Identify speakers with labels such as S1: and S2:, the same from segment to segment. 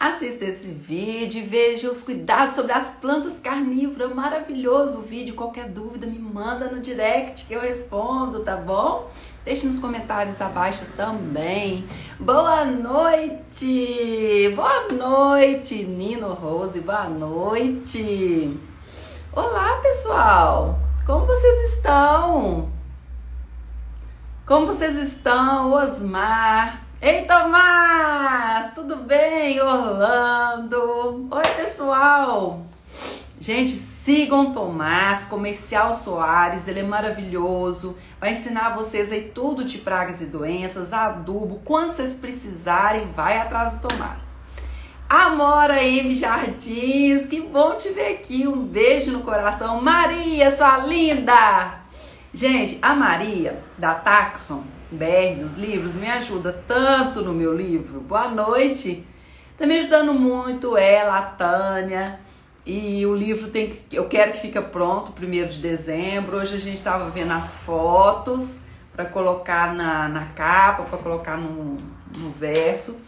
S1: Assista esse vídeo e veja os cuidados sobre as plantas carnívoras. Maravilhoso o vídeo. Qualquer dúvida me manda no direct que eu respondo, tá bom? Deixe nos comentários abaixo também. Boa noite! Boa noite, Nino Rose. Boa noite! Olá, pessoal! Como vocês estão? Como vocês estão, Osmar? Ei, Tomás! Tudo bem? Orlando? Oi, pessoal! Gente, sigam Tomás, Comercial Soares, ele é maravilhoso. Vai ensinar vocês aí tudo de pragas e doenças, adubo, quando vocês precisarem, vai atrás do Tomás. Amora M. Jardins, que bom te ver aqui, um beijo no coração. Maria, sua linda! Gente, a Maria, da Taxon BR dos livros, me ajuda tanto no meu livro. Boa noite! Tá me ajudando muito ela, a Tânia. E o livro eu quero que fique pronto 1º de dezembro. Hoje a gente estava vendo as fotos para colocar na capa, para colocar no verso.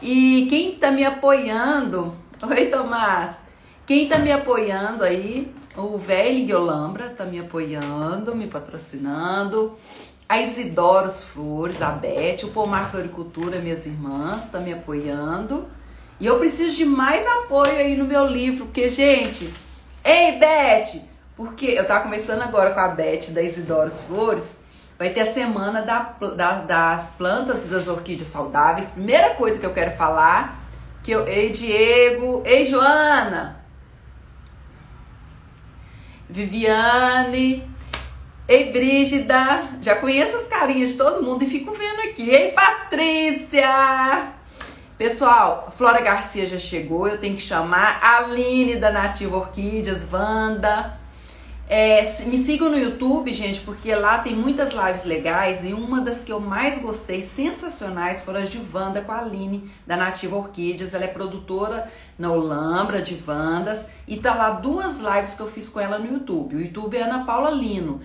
S1: E quem tá me apoiando... Oi, Tomás! Quem tá me apoiando aí... O Velho Guiolambra tá me apoiando, me patrocinando. A Isidoros Flores, a Beth, o Pomar Floricultura, minhas irmãs, tá me apoiando. E eu preciso de mais apoio aí no meu livro, porque, gente... Ei, Beth! Porque eu tava conversando agora com a Beth da Isidoros Flores. Vai ter a semana das plantas e das orquídeas saudáveis. Primeira coisa que eu quero falar, Ei, Diego! Ei, Joana! Viviane, ei, Brígida, já conheço as carinhas de todo mundo e fico vendo aqui. Ei, Patrícia! Pessoal, Flora Garcia já chegou, eu tenho que chamar a Aline da Nativa Orquídeas, Wanda. Me sigam no YouTube, gente, porque lá tem muitas lives legais e uma das que eu mais gostei, sensacionais, foram as de Wanda com a Aline da Nativa Orquídeas. Ela é produtora na Olambra de Wandas e tá lá 2 lives que eu fiz com ela no YouTube. O YouTube é Ana Paula Lino.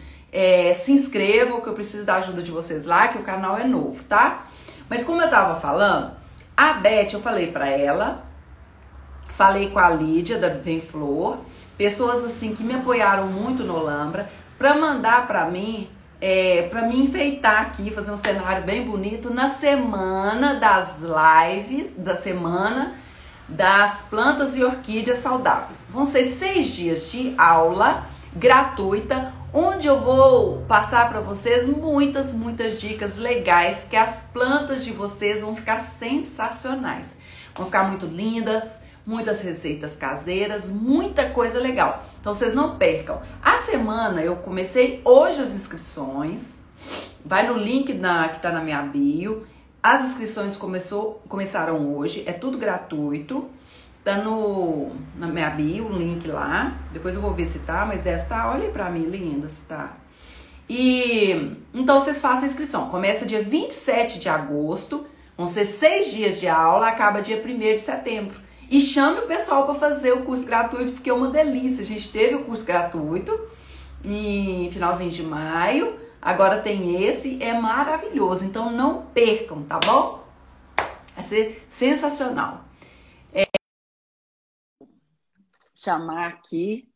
S1: Se inscrevam que eu preciso da ajuda de vocês lá, que o canal é novo, tá? Mas como eu tava falando, a Beth, eu falei pra ela, falei com a Lídia da Vem Flor, pessoas assim que me apoiaram muito no Olambra, para mandar para mim me enfeitar aqui, fazer um cenário bem bonito na semana das lives, da semana das plantas e orquídeas saudáveis. Vão ser 6 dias de aula gratuita, onde eu vou passar para vocês muitas dicas legais, que as plantas de vocês vão ficar sensacionais, vão ficar muito lindas, muitas receitas caseiras, muita coisa legal. Então vocês não percam. A semana eu comecei hoje as inscrições. Vai no link que tá na minha bio. As inscrições começaram hoje. É tudo gratuito. Tá na minha bio, o link lá. Depois eu vou ver se tá, mas deve estar. Olha aí pra mim, linda, se tá. E então vocês façam a inscrição. Começa dia 27 de agosto. Vão ser 6 dias de aula. Acaba dia 1º de setembro. E chame o pessoal para fazer o curso gratuito, porque é uma delícia. A gente teve o curso gratuito em finalzinho de maio, agora tem esse, é maravilhoso. Então não percam, tá bom? Vai ser sensacional. Chamar aqui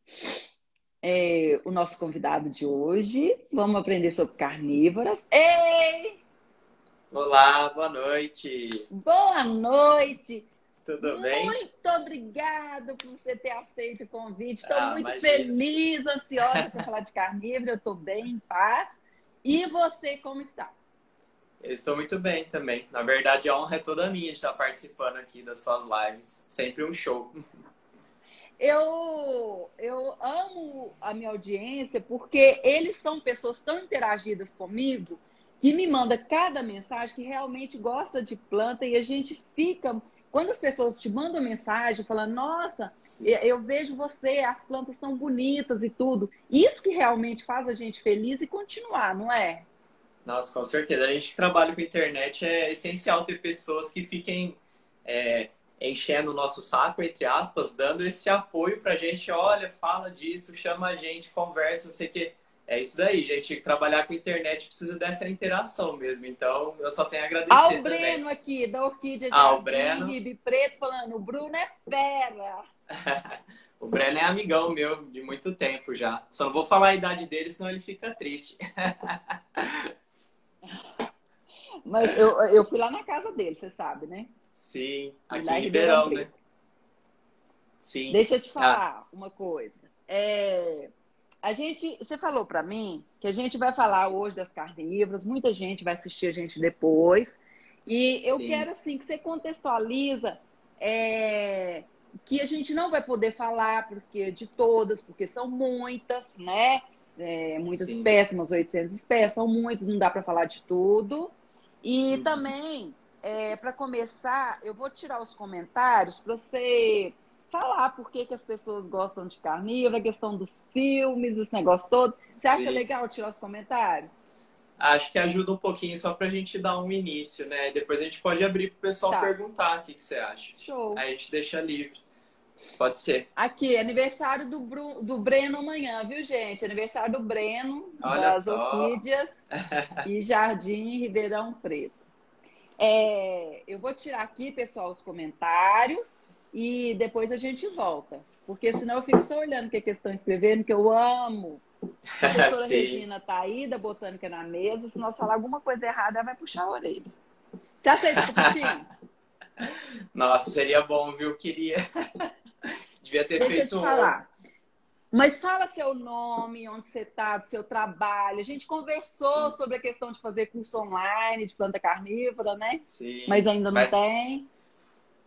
S1: o nosso convidado de hoje. Vamos aprender sobre carnívoras. Ei!
S2: Olá, boa noite.
S1: Boa noite.
S2: Tudo bem?
S1: Muito obrigada por você ter aceito o convite. Estou muito feliz, ansiosa para falar de carnívoro. Eu estou bem, em paz. E você, como está?
S2: Eu estou muito bem também. Na verdade, a honra é toda minha de estar participando aqui das suas lives. Sempre um show.
S1: Eu amo a minha audiência porque eles são pessoas tão interagidas comigo que me manda cada mensagem que realmente gosta de planta e a gente fica... Quando as pessoas te mandam mensagem falando, nossa, eu vejo você, as plantas estão bonitas e tudo. Isso que realmente faz a gente feliz e continuar, não é?
S2: Nossa, com certeza. A gente que trabalha com internet é essencial ter pessoas que fiquem enchendo o nosso saco, entre aspas, dando esse apoio pra gente. Olha, fala disso, chama a gente, conversa, não sei o quê. É isso daí, gente. Trabalhar com internet precisa dessa interação mesmo. Então, eu só tenho a
S3: Ah,
S2: agradecer
S3: o
S2: também.
S3: Breno aqui, da Orquídea
S2: Ah, o
S3: Jardim,
S2: Breno.
S3: Ribe Preto, falando, o Bruno é fera.
S2: O Breno é amigão meu de muito tempo já. Só não vou falar a idade dele, senão ele fica triste.
S3: Mas eu fui lá na casa dele, você sabe, né?
S2: Sim,
S3: Fui
S2: aqui
S3: lá
S2: em
S3: em Ribeirão
S2: Ribeirão, né?
S3: Preto.
S2: Sim.
S3: Deixa eu te
S2: Ah,
S3: falar uma coisa. Você falou para mim que a gente vai falar hoje das carnívoras, muita gente vai assistir a gente depois. E eu
S2: sim.
S3: quero, assim, que você contextualiza que a gente não vai poder falar porque de todas, porque são muitas, né? Muitas
S2: Sim.
S3: espécies, umas 800 espécies, são muitas, não dá para falar de tudo. E
S2: Uhum.
S3: também, para começar, eu vou tirar os comentários para você falar por que que as pessoas gostam de carnívoro, a questão dos filmes, esse negócio todo. Você acha
S2: Sim.
S3: legal tirar os comentários?
S2: Acho que ajuda um pouquinho só pra gente dar um início, né? Depois a gente pode abrir pro pessoal
S3: Tá,
S2: perguntar o que você acha.
S3: show.
S2: Aí a gente deixa livre. Pode ser.
S3: Aqui, aniversário do Breno amanhã, viu, gente? Aniversário do Breno,
S2: Olha
S3: das
S2: só.
S3: Orquídeas e Jardim Ribeirão Preto. Eu vou tirar aqui, pessoal, os comentários e depois a gente volta. Porque senão eu fico só olhando o que eles estão escrevendo, que eu amo. A professora
S2: Sim.
S3: Regina tá aí, da Botânica na mesa. Se nós falar alguma coisa errada, ela vai puxar a orelha. Você aceita cupitinho?
S2: Nossa, seria bom, viu? Queria. Devia ter
S3: Deixa eu te
S2: feito um.
S3: falar. Mas fala seu nome, onde você está, do seu trabalho. A gente conversou
S2: Sim.
S3: sobre a questão de fazer curso online de planta carnívora, né? Mas
S2: Sim.
S3: ainda não tem.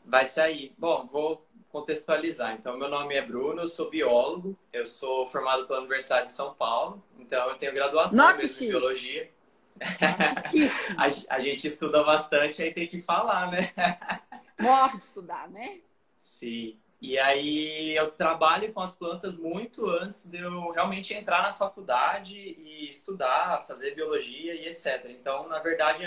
S2: Vai sair. Bom, vou contextualizar. Então, meu nome é Bruno, eu sou biólogo, eu sou formado pela Universidade de São Paulo, então eu tenho graduação
S3: Nossa, que
S2: mesmo em
S3: chique.
S2: biologia.
S3: Não, chiquíssimo.
S2: A gente estuda bastante, aí tem que falar, né?
S3: Morre de estudar, né?
S2: Sim. E aí eu trabalho com as plantas muito antes de eu realmente entrar na faculdade e estudar, fazer biologia e etc. Então, na verdade,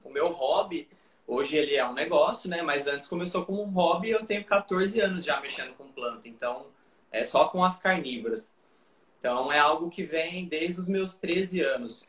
S2: o meu hobby, hoje ele é um negócio, né? Mas antes começou como um hobby, eu tenho 14 anos já mexendo com planta. Então, é só com as carnívoras. Então, é algo que vem desde os meus 13 anos.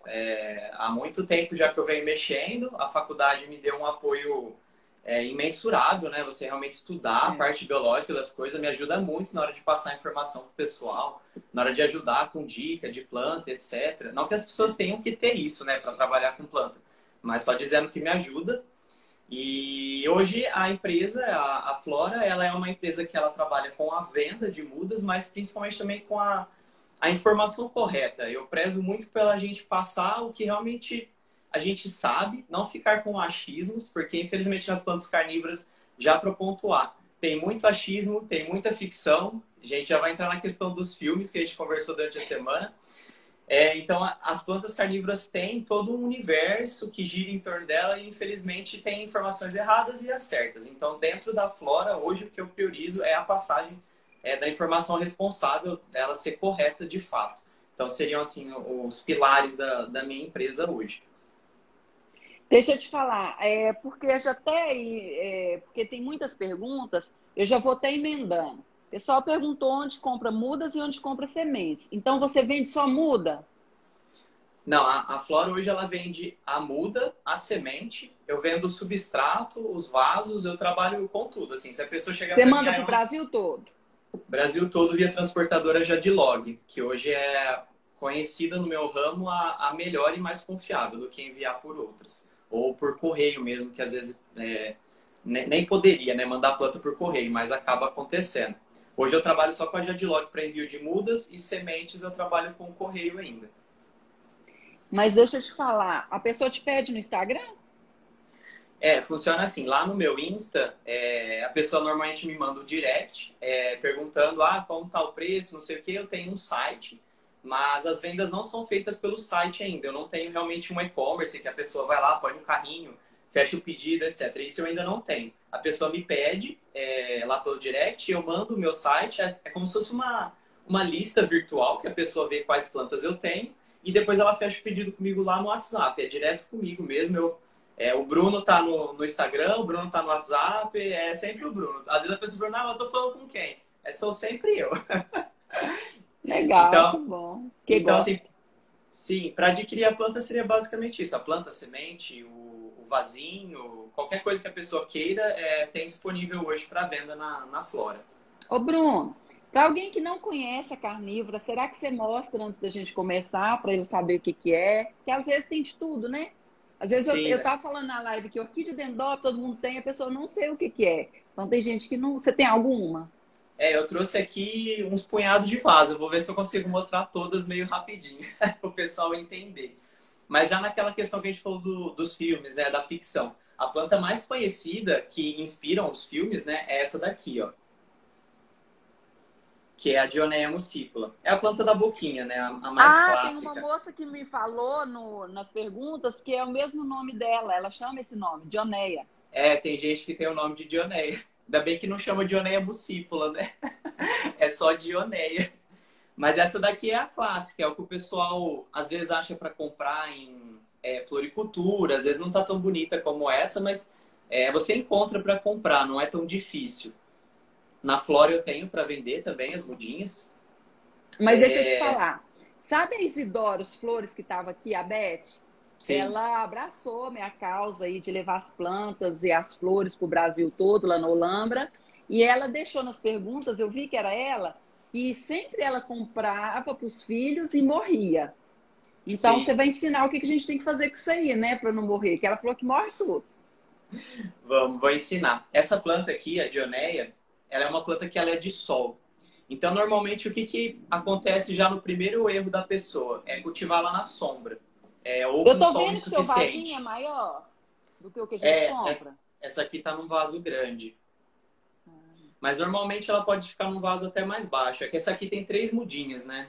S2: Há muito tempo já que eu venho mexendo, a faculdade me deu um apoio imensurável, né? Você realmente estudar a
S3: É.
S2: parte biológica das coisas me ajuda muito na hora de passar informação pro pessoal, na hora de ajudar com dica de planta, etc. Não que as pessoas tenham que ter isso, né, para trabalhar com planta, mas só dizendo que me ajuda. E hoje a empresa, a Flora, ela é uma empresa que ela trabalha com a venda de mudas, mas principalmente também com a informação correta. Eu prezo muito pela gente passar o que realmente a gente sabe, não ficar com achismos, porque infelizmente nas plantas carnívoras, já para pontuar, tem muito achismo, tem muita ficção. A gente já vai entrar na questão dos filmes que a gente conversou durante a semana. Então, as plantas carnívoras têm todo um universo que gira em torno dela e, infelizmente, tem informações erradas e as certas. Então, dentro da flora, hoje o que eu priorizo é a passagem da informação responsável dela ser correta de fato. Então, seriam, assim, os pilares da minha empresa hoje.
S3: Deixa eu te falar, porque já até aí, porque tem muitas perguntas, eu já vou até emendando. O pessoal perguntou onde compra mudas e onde compra sementes. Então, você vende só muda?
S2: Não, a Flora hoje ela vende a muda, a semente, eu vendo o substrato, os vasos, eu trabalho com tudo. Assim, se a pessoa chegar
S3: Você
S2: para mim,
S3: manda para o Brasil todo?
S2: Brasil todo via transportadora Jadlog, que hoje é conhecida no meu ramo a melhor e mais confiável do que enviar por outras. Ou por correio mesmo, que às vezes nem poderia, né, mandar planta por correio, mas acaba acontecendo. Hoje eu trabalho só com a Jadlog para envio de mudas e sementes eu trabalho com correio ainda.
S3: Mas deixa eu te falar, a pessoa te pede no Instagram?
S2: Funciona assim, lá no meu Insta, a pessoa normalmente me manda um direct, perguntando, como tá o preço, não sei o que, eu tenho um site, mas as vendas não são feitas pelo site ainda, eu não tenho realmente um e-commerce que a pessoa vai lá, põe no carrinho, fecha o pedido, etc. Isso eu ainda não tenho. A pessoa me pede lá pelo direct, eu mando o meu site, é como se fosse uma lista virtual que a pessoa vê quais plantas eu tenho, e depois ela fecha o pedido comigo lá no WhatsApp, é direto comigo mesmo, o Bruno tá no Instagram, o Bruno tá no WhatsApp, é sempre o Bruno. Às vezes a pessoa pergunta, eu tô falando com quem? Sou sempre eu.
S3: Legal, que
S2: Então,
S3: bom. Que
S2: então assim,
S3: gosta.
S2: Sim, para adquirir a planta seria basicamente isso. A planta, a semente, o vasinho, qualquer coisa que a pessoa queira, tem disponível hoje para venda na Flora.
S3: Ô, Bruno, para alguém que não conhece a carnívora, será que você mostra antes da gente começar, para ele saber o que que é? Porque às vezes tem de tudo, né? Às vezes
S2: Sim,
S3: eu tava falando na live que orquídea dendrófila todo mundo tem, a pessoa não sei o que que é. Então tem gente que não... Você tem alguma?
S2: eu trouxe aqui uns punhados de vaso. Eu vou ver se eu consigo mostrar todas meio rapidinho, para o pessoal entender. Mas já naquela questão que a gente falou dos filmes, né, da ficção. A planta mais conhecida que inspiram os filmes, né, é essa daqui, ó. Que é a Dionaea muscipula. É a planta da boquinha, né, a mais clássica.
S3: Tem uma moça que me falou nas perguntas que é o mesmo nome dela. Ela chama esse nome, Dionaea.
S2: Tem gente que tem o nome de Dionaea. Ainda bem que não chama Dionaea muscipula, né? É só Dionaea. Mas essa daqui é a clássica, é o que o pessoal às vezes acha para comprar em floricultura, às vezes não tá tão bonita como essa, mas você encontra para comprar, não é tão difícil. Na Flora eu tenho para vender também as mudinhas.
S3: Mas deixa eu te falar. Sabe a Isidoros Flores que estava aqui, a Beth?
S2: Sim.
S3: Ela abraçou a minha causa aí de levar as plantas e as flores para o Brasil todo, lá na Olambra. E ela deixou nas perguntas, eu vi que era ela, e sempre ela comprava para os filhos e morria. Então,
S2: Sim.
S3: você vai ensinar o que a gente tem que fazer com isso aí, né? Para não morrer. Que ela falou que morre tudo.
S2: Vou ensinar. Essa planta aqui, a Dionaea, ela é uma planta que ela é de sol. Então, normalmente, o que acontece já no primeiro erro da pessoa? É cultivá-la na sombra. Ou
S3: Eu
S2: com
S3: tô
S2: sol
S3: vendo que seu vasinho
S2: insuficiente.
S3: é maior do que o que a gente compra.
S2: Essa aqui tá num vaso grande. Mas normalmente ela pode ficar num vaso até mais baixo. É que essa aqui tem 3 mudinhas, né?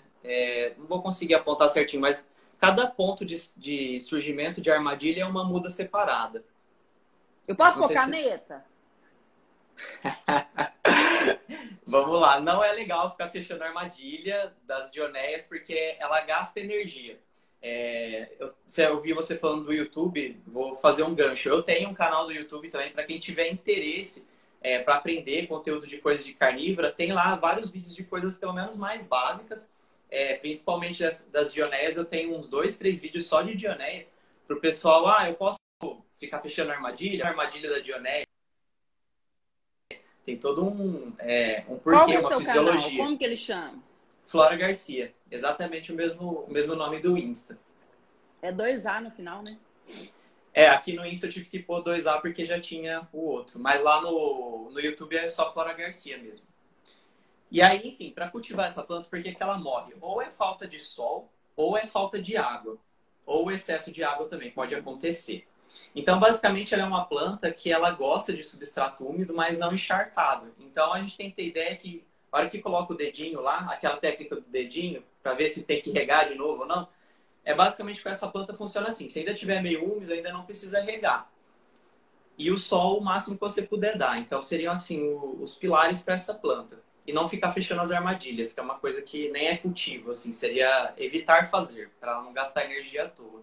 S2: Não vou conseguir apontar certinho, mas cada ponto de surgimento de armadilha é uma muda separada.
S3: Eu posso pôr caneta?
S2: Vamos lá. Não é legal ficar fechando a armadilha das Dioneias porque ela gasta energia. Eu vi você falando do YouTube, vou fazer um gancho. Eu tenho um canal do YouTube também para quem tiver interesse para aprender conteúdo de coisas de carnívora. Tem lá vários vídeos de coisas pelo menos mais básicas, principalmente das Dioneias. Eu tenho uns 2, 3 vídeos só de Dioneia para o pessoal. Eu posso ficar fechando a armadilha da Dioneia. Tem todo um porquê, uma fisiologia.
S3: Canal? Como que ele chama?
S2: Flora Garcia. Exatamente o mesmo nome do Insta.
S3: É 2A no final, né?
S2: Aqui no Insta eu tive que pôr 2A porque já tinha o outro. Mas lá no YouTube é só Flora Garcia mesmo. E aí, enfim, para cultivar essa planta, por que ela morre? Ou é falta de sol, ou é falta de água. Ou excesso de água também pode acontecer. Então, basicamente, ela é uma planta que ela gosta de substrato úmido, mas não encharcado. Então, a gente tem que ter ideia que, na hora que coloca o dedinho lá, aquela técnica do dedinho, para ver se tem que regar de novo ou não, basicamente com essa planta funciona assim. Se ainda tiver meio úmido, ainda não precisa regar. E o sol, o máximo que você puder dar. Então, seriam, assim, os pilares para essa planta. E não ficar fechando as armadilhas, que é uma coisa que nem é cultivo, assim. Seria evitar fazer, para ela não gastar energia à toa.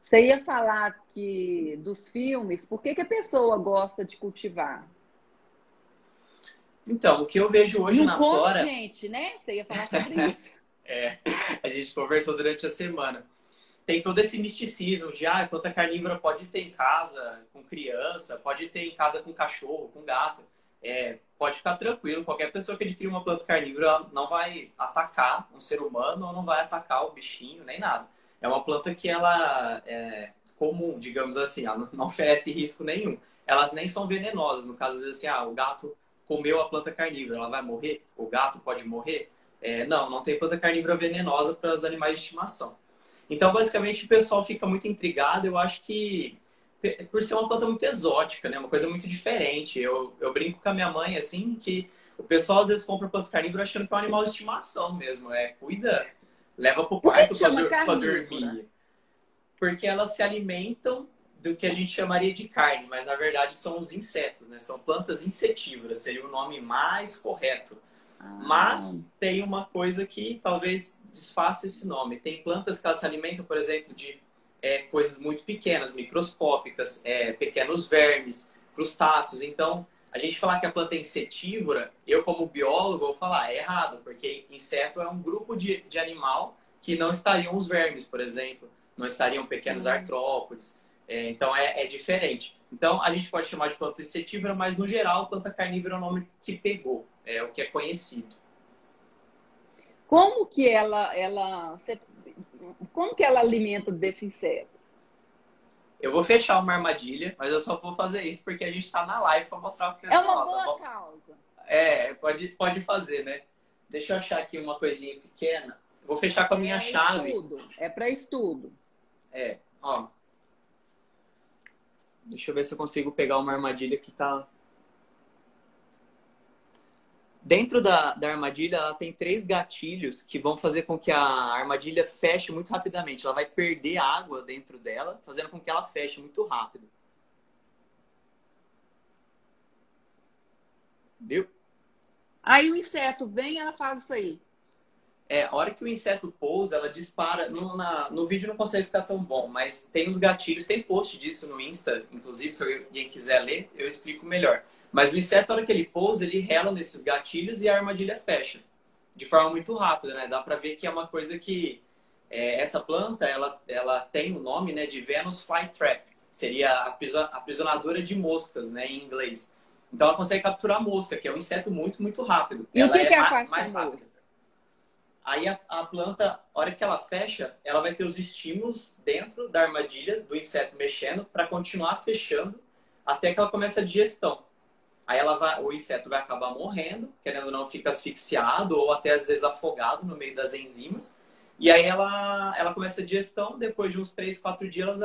S3: Você ia falar que dos filmes, por que a pessoa gosta de cultivar?
S2: Então, o que eu vejo hoje na Flora...
S3: gente, né? Você ia falar sobre isso.
S2: A gente conversou durante a semana. Tem todo esse misticismo de, planta carnívora pode ter em casa com criança, pode ter em casa com cachorro, com gato. Pode ficar tranquilo, qualquer pessoa que adquirir uma planta carnívora não vai atacar um ser humano ou não vai atacar o bichinho, nem nada. É uma planta que ela é comum, digamos assim, ela não oferece risco nenhum. Elas nem são venenosas, no caso, às vezes assim, o gato comeu a planta carnívora, ela vai morrer? O gato pode morrer? Não tem planta carnívora venenosa para os animais de estimação. Então, basicamente, o pessoal fica muito intrigado. Eu acho que, por ser uma planta muito exótica, né? Uma coisa muito diferente. Eu brinco com a minha mãe, assim, que o pessoal às vezes compra planta carnívora achando que é um animal de estimação mesmo. Cuida... Leva pro quarto para dormir. Porque elas se alimentam do que a gente chamaria de carne, mas na verdade são os insetos, né? São plantas insetívoras, seria o nome mais correto. Mas tem uma coisa que talvez desfaça esse nome. Tem plantas que elas se alimentam, por exemplo, de coisas muito pequenas, microscópicas, pequenos vermes, crustáceos. Então, a gente falar que a planta é insetívora, eu como biólogo vou falar, é errado, porque inseto é um grupo de animal que não estariam os vermes, por exemplo, não estariam pequenos artrópodes. Então é diferente. Então a gente pode chamar de planta insetívora, mas no geral planta carnívora é o nome que pegou, é o que é conhecido.
S3: Como que como que ela alimenta desse inseto?
S2: Eu vou fechar uma armadilha, mas eu só vou fazer isso porque a gente está na live para mostrar pro pessoal.
S3: É uma boa
S2: tá bom?
S3: causa.
S2: Pode fazer, né? Deixa eu achar aqui uma coisinha pequena. Vou fechar com a minha chave.
S3: É para estudo.
S2: Ó. Deixa eu ver se eu consigo pegar uma armadilha que tá... Dentro da armadilha, ela tem 3 gatilhos que vão fazer com que a armadilha feche muito rapidamente. Ela vai perder água dentro dela, fazendo com que ela feche muito rápido. Viu?
S3: Aí o inseto vem, ela faz isso aí.
S2: A hora que o inseto pousa, ela dispara. No vídeo não consegue ficar tão bom, mas tem os gatilhos, tem post disso no Insta, inclusive, se alguém quiser ler, eu explico melhor. Mas o inseto, na hora que ele pousa, ele rela nesses gatilhos e a armadilha fecha. De forma muito rápida, né? Dá pra ver que é uma coisa que... essa planta, ela tem o nome, né, de Venus Flytrap. Seria a aprisionadora de moscas, né, em inglês. Então ela consegue capturar mosca, que é um inseto muito, muito rápido.
S3: E
S2: ela
S3: o que ela
S2: mais
S3: faz com a
S2: rápida.
S3: mosca?
S2: Aí a planta, a hora que ela fecha, ela vai ter os estímulos dentro da armadilha, do inseto mexendo, para continuar fechando até que ela comece a digestão. Aí o inseto vai acabar morrendo, querendo ou não, fica asfixiado ou até às vezes afogado no meio das enzimas. E aí ela começa a digestão, depois de uns 3, 4 dias,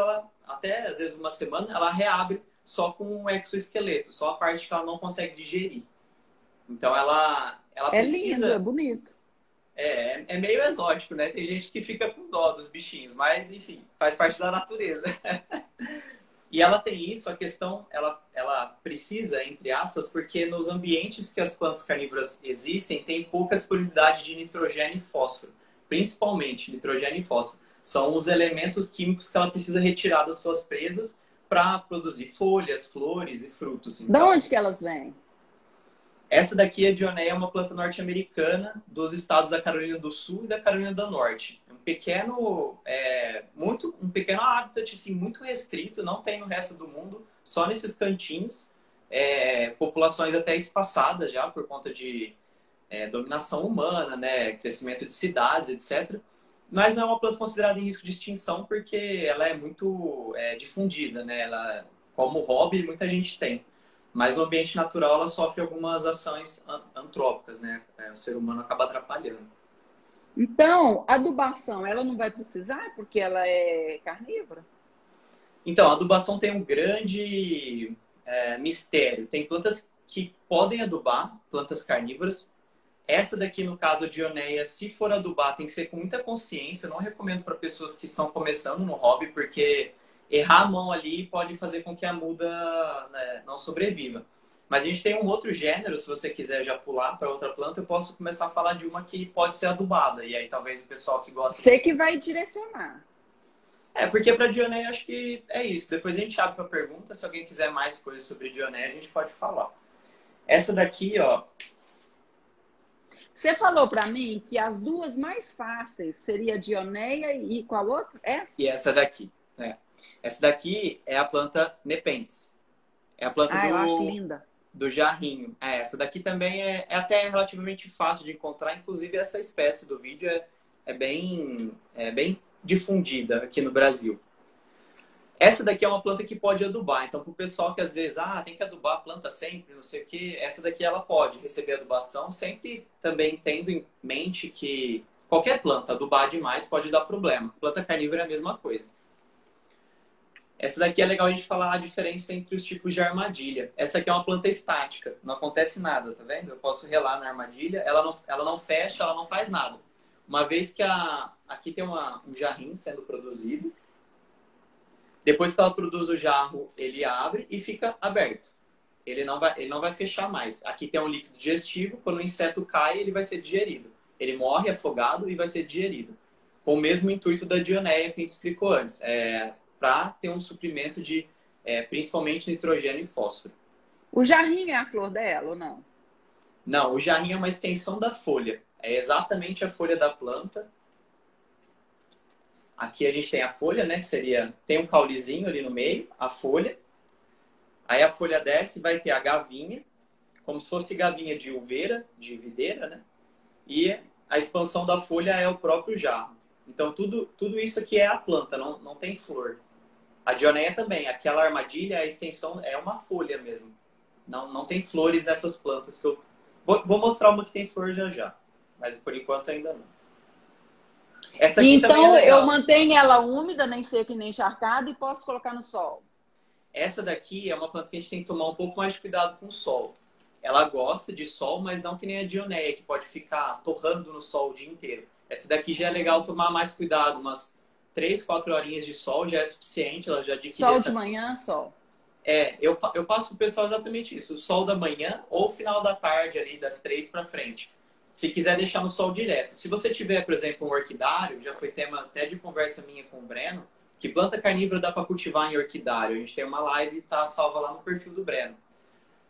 S2: até às vezes uma semana, ela reabre só com o exoesqueleto, só a parte que ela não consegue digerir. Então ela precisa...
S3: lindo, é bonito.
S2: É meio exótico, né? Tem gente que fica com dó dos bichinhos, mas enfim, faz parte da natureza. E ela tem isso, a questão, ela precisa, entre aspas, porque nos ambientes que as plantas carnívoras existem, tem pouca disponibilidade de nitrogênio e fósforo. Principalmente nitrogênio e fósforo. São os elementos químicos que ela precisa retirar das suas presas para produzir folhas, flores e frutos. Então,
S3: da onde que elas vêm?
S2: Essa daqui, a Dionéia, é uma planta norte-americana dos estados da Carolina do Sul e da Carolina do Norte. Um pequeno habitat assim, muito restrito, não tem no resto do mundo, só nesses cantinhos. Populações até espaçadas já por conta de dominação humana, né, crescimento de cidades, etc. Mas não é uma planta considerada em risco de extinção porque ela é muito difundida, né? Ela, como hobby, muita gente tem. Mas no ambiente natural ela sofre algumas ações antrópicas, né? O ser humano acaba atrapalhando.
S3: Então, adubação, ela não vai precisar porque ela é carnívora?
S2: Então, a adubação tem um grande mistério. Tem plantas que podem adubar, plantas carnívoras. Essa daqui, no caso, a Dionéia, se for adubar, tem que ser com muita consciência. Eu não recomendo para pessoas que estão começando no hobby, porque errar a mão ali pode fazer com que a muda, né, não sobreviva. Mas a gente tem um outro gênero, se você quiser já pular para outra planta, eu posso começar a falar de uma que pode ser adubada. E aí talvez o pessoal que gosta...
S3: Você que vai direcionar.
S2: Porque para Dionéia acho que é isso. Depois a gente abre para pergunta. Se alguém quiser mais coisas sobre Dionéia, a gente pode falar. Essa daqui, ó...
S3: Você falou para mim que as duas mais fáceis seria a Dionéia e qual outra? Essa?
S2: E essa daqui. Essa daqui é a planta Nepenthes. É a planta
S3: eu acho linda.
S2: Do jarrinho. Essa daqui também é até relativamente fácil de encontrar. Inclusive, essa espécie do vídeo é bem difundida aqui no Brasil. Essa daqui é uma planta que pode adubar. Então, para o pessoal que às vezes tem que adubar a planta sempre, não sei o quê, essa daqui ela pode receber adubação, sempre também tendo em mente que qualquer planta adubar demais pode dar problema. Planta carnívora é a mesma coisa. Essa daqui é legal a gente falar a diferença entre os tipos de armadilha. Essa aqui é uma planta estática, não acontece nada, tá vendo? Eu posso relar na armadilha, ela não fecha, ela não faz nada. Uma vez que aqui tem um jarrinho sendo produzido, depois que ela produz o jarro, ele abre e fica aberto. Ele não vai fechar mais. Aqui tem um líquido digestivo, quando o inseto cai, ele vai ser digerido. Ele morre afogado e vai ser digerido. Com o mesmo intuito da Dionéia que a gente explicou antes. Para ter um suprimento de, principalmente, nitrogênio e fósforo.
S3: O jarrinho é a flor dela ou não?
S2: Não, o jarrinho é uma extensão da folha. É exatamente a folha da planta. Aqui a gente tem a folha, né? Que seria, tem um caulezinho ali no meio, a folha. Aí a folha desce e vai ter a gavinha, como se fosse gavinha de uveira, de videira, né? E a expansão da folha é o próprio jarro. Então tudo isso aqui é a planta, não tem flor. A dioneia também, aquela armadilha, a extensão é uma folha mesmo. Não tem flores nessas plantas que eu vou mostrar uma que tem flor já já, mas por enquanto ainda não. Essa aqui
S3: então
S2: também é legal.
S3: eu mantenho ela úmida, nem seca e nem encharcada, e posso colocar no sol.
S2: Essa daqui é uma planta que a gente tem que tomar um pouco mais de cuidado com o sol. Ela gosta de sol, mas não que nem a dioneia, que pode ficar torrando no sol o dia inteiro. Essa daqui já é legal tomar mais cuidado, umas 3, 4 horinhas de sol já é suficiente, ela já adquire
S3: Sol de manhã, sol.
S2: Eu passo pro pessoal exatamente isso, o sol da manhã ou final da tarde ali, das 3 para frente. Se quiser deixar no sol direto. Se você tiver, por exemplo, um orquidário, já foi tema até de conversa minha com o Breno, que planta carnívora dá para cultivar em orquidário. A gente tem uma live, tá salva lá no perfil do Breno.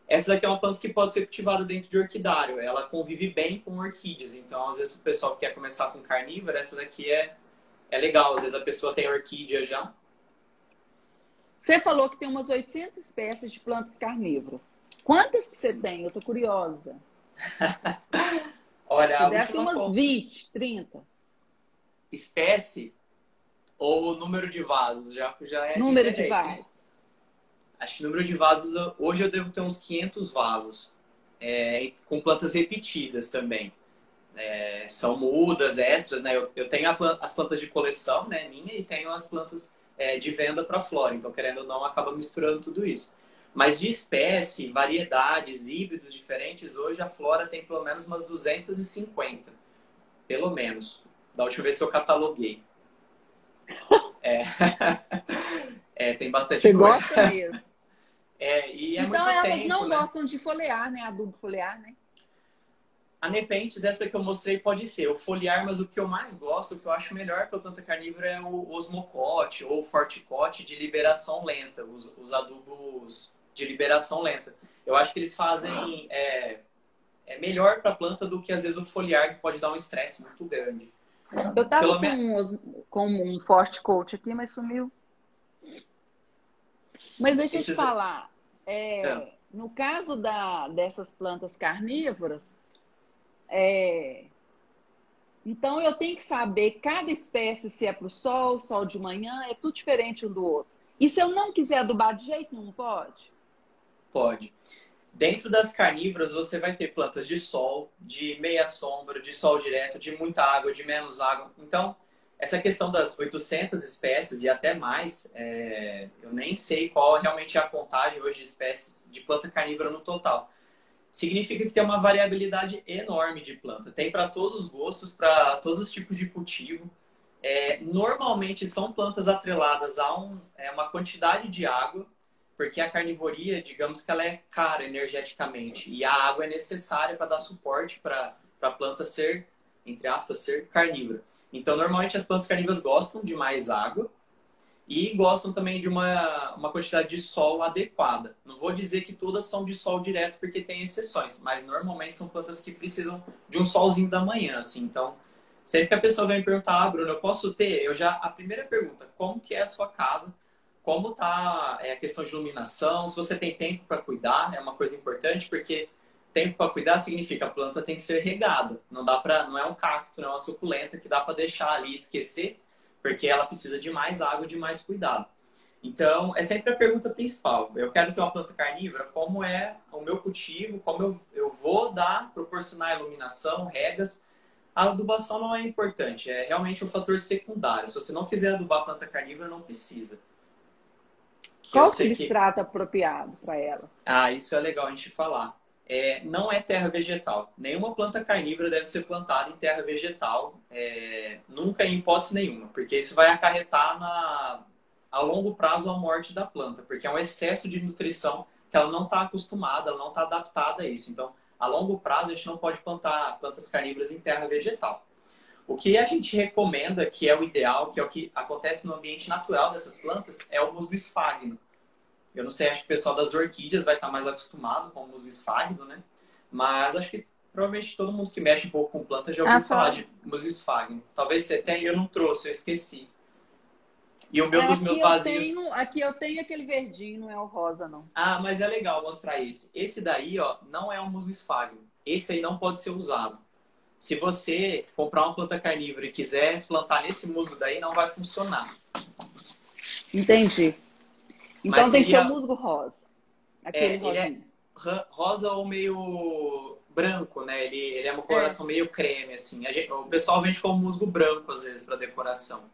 S2: Essa daqui é uma planta que pode ser cultivada dentro de orquidário. Ela convive bem com orquídeas. Então, às vezes, o pessoal que quer começar com carnívora, essa daqui é legal. Às vezes, a pessoa tem orquídea já.
S3: Você falou que tem umas 800 espécies de plantas carnívoras. Quantas que você tem? Eu tô curiosa.
S2: Olha,
S3: você deve ter umas 20, 30.
S2: Espécie ou número de vasos? Já é
S3: número
S2: diferente.
S3: De vasos.
S2: Acho que o número de vasos, hoje eu devo ter uns 500 vasos. Com plantas repetidas também. São mudas, extras, né? Eu tenho as plantas de coleção, né, minha, e tenho as plantas de venda para flora. Então, querendo ou não, acaba misturando tudo isso. Mas de espécie, variedades, híbridos diferentes, hoje a flora tem pelo menos umas 250. Pelo menos. Da última vez que eu cataloguei. Tem bastante
S3: Você
S2: coisa.
S3: gosta mesmo.
S2: E é
S3: então
S2: muito
S3: elas
S2: tempo,
S3: não
S2: né?
S3: gostam de foliar, né? Adubo foliar, né?
S2: A Nepenthes, essa que eu mostrei, pode ser o foliar, mas o que eu mais gosto, o que eu acho melhor para planta carnívora é o osmocote ou forticote de liberação lenta, os adubos de liberação lenta. Eu acho que eles fazem melhor para a planta do que às vezes o foliar, que pode dar um estresse muito grande.
S3: Eu tava com um forticote aqui, mas sumiu. Mas deixa eu te falar, no caso dessas plantas carnívoras, então eu tenho que saber cada espécie se é para o sol, sol de manhã, é tudo diferente um do outro. E se eu não quiser adubar de jeito nenhum, pode?
S2: Pode. Dentro das carnívoras você vai ter plantas de sol, de meia sombra, de sol direto, de muita água, de menos água. Então, essa questão das 800 espécies e até mais, eu nem sei qual realmente é a contagem hoje de espécies de planta carnívora no total. Significa que tem uma variabilidade enorme de planta. Tem para todos os gostos, para todos os tipos de cultivo. Normalmente são plantas atreladas a uma quantidade de água, porque a carnivoria, digamos que ela é cara energeticamente. E a água é necessária para dar suporte para a planta ser, entre aspas, ser carnívora. Então, normalmente as plantas carnívoras gostam de mais água e gostam também de uma quantidade de sol adequada. Não vou dizer que todas são de sol direto, porque tem exceções, mas normalmente são plantas que precisam de um solzinho da manhã, assim. Então, sempre que a pessoa vem me perguntar, Bruno, eu posso ter? A primeira pergunta, como que é a sua casa? Como está a questão de iluminação? Se você tem tempo para cuidar, é uma coisa importante, porque tempo para cuidar significa a planta tem que ser regada. Não é um cacto, não é uma suculenta que dá para deixar ali e esquecer, porque ela precisa de mais água, de mais cuidado. Então, é sempre a pergunta principal. Eu quero ter uma planta carnívora, como é o meu cultivo, como eu vou proporcionar iluminação, regas. A adubação não é importante, é realmente um fator secundário. Se você não quiser adubar a planta carnívora, não precisa.
S3: Qual o substrato apropriado para elas?
S2: Isso é legal a gente falar. Não é terra vegetal. Nenhuma planta carnívora deve ser plantada em terra vegetal, nunca em hipótese nenhuma, porque isso vai acarretar a longo prazo a morte da planta, porque é um excesso de nutrição que ela não está acostumada, ela não está adaptada a isso. Então, a longo prazo, a gente não pode plantar plantas carnívoras em terra vegetal. O que a gente recomenda, que é o ideal, que é o que acontece no ambiente natural dessas plantas, é o musgo esfagno. Eu não sei, acho que o pessoal das orquídeas vai estar mais acostumado com o musgo esfagno, né? Mas acho que provavelmente todo mundo que mexe um pouco com planta já ouviu falar de musgo esfagno. Talvez você tenha, eu não trouxe, eu esqueci. E o meu dos meus vazios...
S3: Aqui eu tenho aquele verdinho, não é o rosa, não.
S2: Ah, mas é legal mostrar esse. Esse daí, ó, não é um musgo esfagno. Esse aí não pode ser usado. Se você comprar uma planta carnívora e quiser plantar nesse musgo daí, não vai funcionar.
S3: Entendi. Então
S2: Mas
S3: tem que ser
S2: seria...
S3: o musgo rosa. Aquele rosinho.
S2: Ele é rosa ou meio branco, né? Ele é uma coloração meio creme, assim. O pessoal vende como musgo branco, às vezes, para decoração.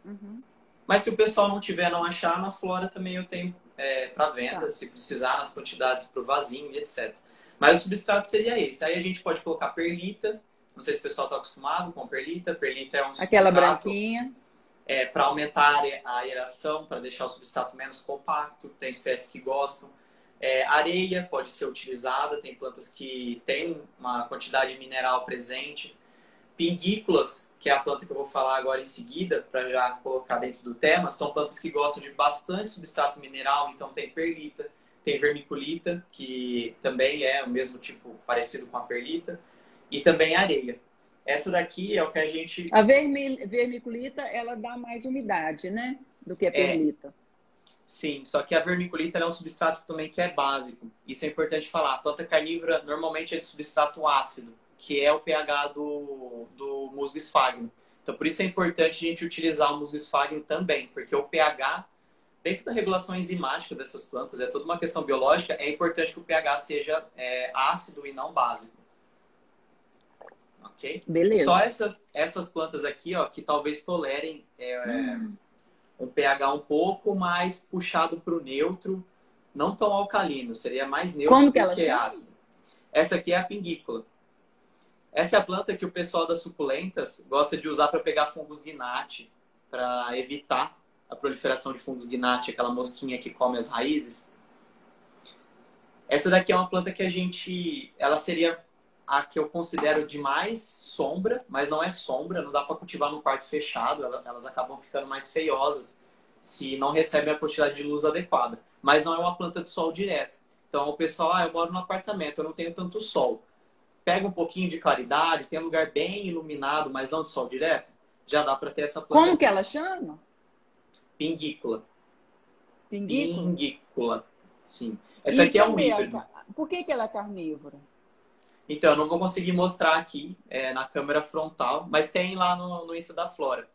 S3: Uhum.
S2: Mas se o pessoal não tiver, não achar, na Flora também eu tenho para venda,
S3: Tá.
S2: se precisar, nas quantidades para o vasinho e etc. Mas o substrato seria esse. Aí a gente pode colocar perlita. Não sei se o pessoal está acostumado com perlita. Perlita é um
S3: Aquela
S2: substrato
S3: branquinha.
S2: para aumentar a aeração, para deixar o substrato menos compacto. Tem espécies que gostam. Areia pode ser utilizada. Tem plantas que têm uma quantidade mineral presente. Pinguículas, que é a planta que eu vou falar agora em seguida, para já colocar dentro do tema, são plantas que gostam de bastante substrato mineral, então tem perlita, tem vermiculita, que também é o mesmo tipo, parecido com a perlita, e também areia. Essa daqui é o que a gente...
S3: A vermiculita, ela dá mais umidade, né? Do que a perlita.
S2: Sim, só que a vermiculita é um substrato também que é básico. Isso é importante falar. A planta carnívora normalmente é de substrato ácido, que é o pH do musgo esfagno. Então, por isso é importante a gente utilizar o musgo esfagno também, porque o pH, dentro da regulação enzimática dessas plantas, é toda uma questão biológica, é importante que o pH seja ácido e não básico. Ok?
S3: Beleza.
S2: Só essas plantas aqui, ó, que talvez tolerem um pH um pouco mais puxado para o neutro, não tão alcalino, seria mais neutro
S3: Como que
S2: do
S3: ela
S2: que
S3: chama?
S2: ácido. Essa aqui é a pinguícula. Essa é a planta que o pessoal das suculentas gosta de usar para pegar fungos gnat, para evitar a proliferação de fungos gnat, aquela mosquinha que come as raízes. Essa daqui é uma planta que ela seria a que eu considero de mais sombra, mas não é sombra, não dá para cultivar num quarto fechado, elas acabam ficando mais feiosas se não recebem a quantidade de luz adequada. Mas não é uma planta de sol direto. Então o pessoal, eu moro no apartamento, eu não tenho tanto sol. Pega um pouquinho de claridade, tem um lugar bem iluminado, mas não de sol direto, já dá para ter essa planta.
S3: Como
S2: aqui.
S3: que ela chama?
S2: Pinguícula.
S3: Pinguícula?
S2: Pinguícula, sim. Essa aqui é um híbrido.
S3: Por que ela é carnívora?
S2: Então, eu não vou conseguir mostrar aqui na câmera frontal, mas tem lá no Insta da Flora.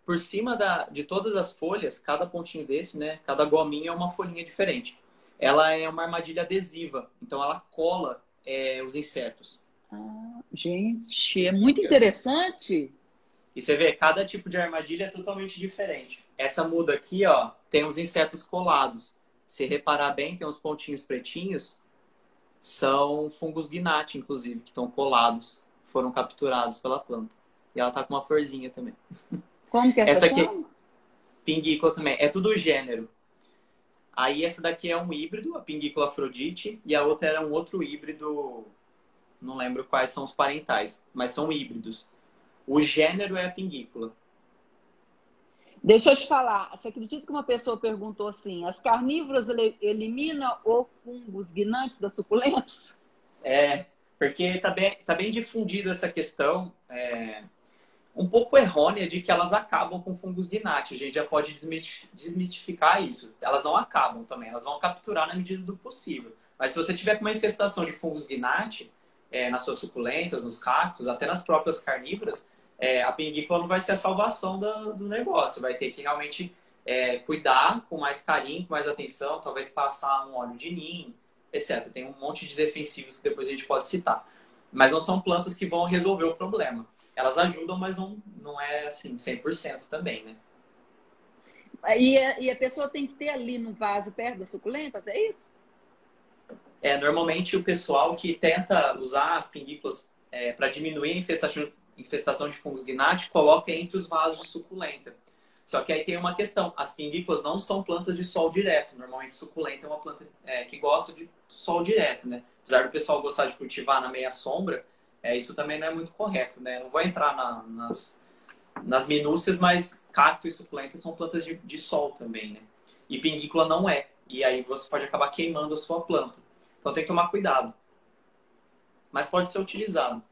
S2: Por cima de todas as folhas, cada pontinho desse, né, cada gominha é uma folhinha diferente. Ela é uma armadilha adesiva, então ela cola os insetos.
S3: Ah, gente, é muito interessante.
S2: E você vê, cada tipo de armadilha é totalmente diferente. Essa muda aqui, ó, tem os insetos colados. Se reparar bem, tem uns pontinhos pretinhos. São fungos gnat, inclusive, que estão colados. Foram capturados pela planta. E ela tá com uma florzinha também.
S3: Como que
S2: Essa aqui,
S3: chama?
S2: pinguícula também. É tudo gênero. Aí essa daqui é um híbrido, a pinguícula Afrodite. E a outra era um outro híbrido. Não lembro quais são os parentais. Mas são híbridos. O gênero é a pinguícula.
S3: Deixa eu te falar. Você acredita que uma pessoa perguntou assim: as carnívoras eliminam os fungos guinantes das suculentas?
S2: Porque tá bem difundida essa questão, um pouco errônea, de que elas acabam com fungos gnat. A gente já pode desmitificar isso. Elas não acabam também, elas vão capturar na medida do possível. Mas se você tiver com uma infestação de fungos gnat nas suas suculentas, nos cactos, até nas próprias carnívoras, a pinguícula não vai ser a salvação do negócio. Vai ter que realmente cuidar com mais carinho, com mais atenção, talvez passar um óleo de nim, etc. Tem um monte de defensivos que depois a gente pode citar. Mas não são plantas que vão resolver o problema. Elas ajudam, mas não é assim 100% também, né?
S3: E a pessoa tem que ter ali no vaso perto das suculentas, é isso?
S2: Normalmente o pessoal que tenta usar as pinguículas para diminuir a infestação de fungos gnat coloca entre os vasos de suculenta. Só que aí tem uma questão. As pinguículas não são plantas de sol direto. Normalmente suculenta é uma planta que gosta de sol direto, né? Apesar do pessoal gostar de cultivar na meia sombra, isso também não é muito correto, né? Não vou entrar nas minúcias, mas cacto e suculenta são plantas de sol também, né? E pinguícula não é. E aí você pode acabar queimando a sua planta. Então tem que tomar cuidado. Mas pode ser utilizado.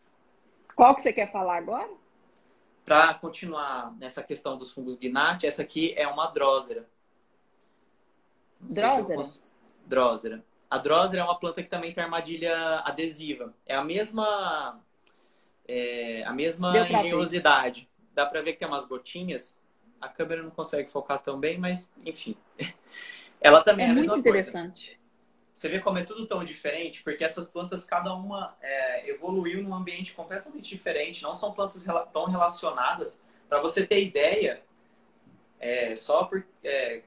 S3: Qual que você quer falar agora?
S2: Para continuar nessa questão dos fungos Gnat, essa aqui é uma Drosera.
S3: Drosera?
S2: Drosera. A Drosera é uma planta que também tem armadilha adesiva. É a mesma engenhosidade. Dá para ver que tem umas gotinhas. A câmera não consegue focar tão bem, mas enfim. Ela também é a mesma
S3: muito
S2: coisa.
S3: interessante.
S2: Você vê como é tudo tão diferente, porque essas plantas, cada uma evoluiu num ambiente completamente diferente. Não são plantas tão relacionadas. Para você ter ideia, só por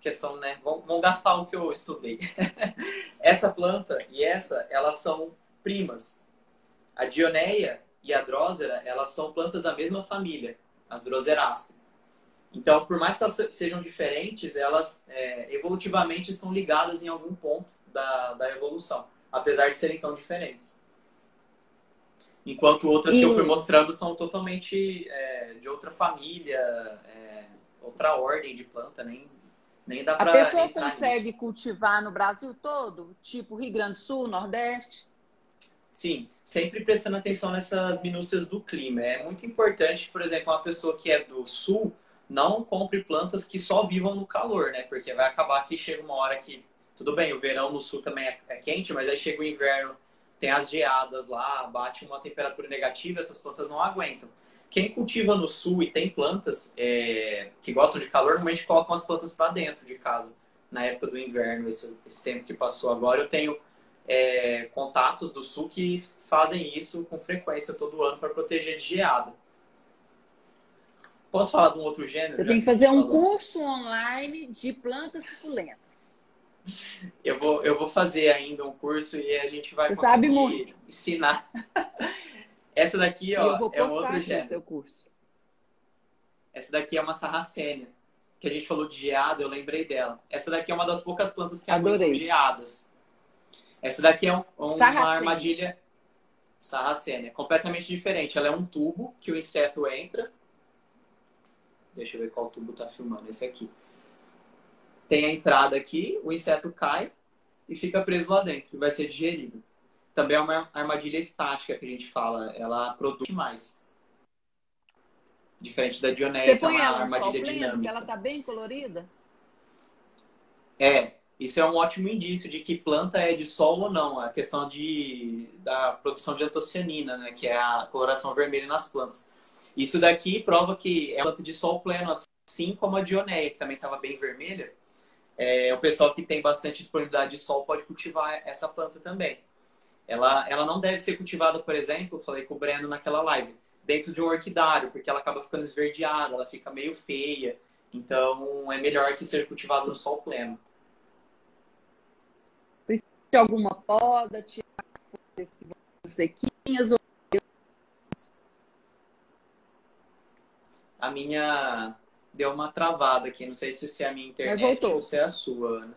S2: questão, né? Vamos gastar o que eu estudei. Essa planta e essa, elas são primas. A Dioneia e a Drosera, elas são plantas da mesma família, as Droseraceae. Então, por mais que elas sejam diferentes, elas evolutivamente estão ligadas em algum ponto da evolução, apesar de serem tão diferentes. Enquanto outras que eu fui mostrando são totalmente de outra família, outra ordem de planta, nem dá para
S3: A pessoa
S2: entrar
S3: consegue
S2: nisso.
S3: cultivar no Brasil todo? Tipo Rio Grande do Sul, Nordeste?
S2: Sim, sempre prestando atenção nessas minúcias do clima. É muito importante, por exemplo, uma pessoa que é do sul, não compre plantas que só vivam no calor, né? Porque vai acabar que chega uma hora que, tudo bem, o verão no sul também é quente, mas aí chega o inverno, tem as geadas lá, bate uma temperatura negativa, essas plantas não aguentam. Quem cultiva no sul e tem plantas que gostam de calor, normalmente colocam as plantas para dentro de casa. Na época do inverno, esse tempo que passou agora, eu tenho contatos do sul que fazem isso com frequência todo ano para proteger de geada. Posso falar de um outro gênero?
S3: Você tem que fazer um curso online de plantas suculentas.
S2: Eu vou fazer ainda um curso e a gente vai
S3: conseguir
S2: ensinar. Essa daqui, ó, é um outro gênero.
S3: Seu curso.
S2: Essa daqui é uma sarracênia. Que a gente falou de geada, eu lembrei dela. Essa daqui é uma das poucas plantas que aguentam geadas. Essa daqui é uma armadilha sarracênia, completamente diferente. Ela é um tubo que o inseto entra. Deixa eu ver qual tubo tá filmando. Esse aqui. Tem a entrada aqui, o inseto cai e fica preso lá dentro e vai ser digerido. Também é uma armadilha estática que a gente fala. Ela produz mais. Diferente da Dioneia, que é uma armadilha dinâmica.
S3: Ela tá bem colorida?
S2: Isso é um ótimo indício de que planta é de sol ou não. A questão da produção de antocianina, né? Que é a coloração vermelha nas plantas. Isso daqui prova que é planta de sol pleno, assim como a Dioneia, que também estava bem vermelha. O pessoal que tem bastante disponibilidade de sol pode cultivar essa planta também. Ela não deve ser cultivada, por exemplo, eu falei com o Breno naquela live, dentro de um orquidário, porque ela acaba ficando esverdeada, ela fica meio feia. Então, é melhor que seja cultivado no sol pleno.
S3: Precisa de alguma poda, tirar as folhas que vão sequinhas?
S2: A minha deu uma travada aqui. Não sei se é a minha internet ou se é a sua, Ana.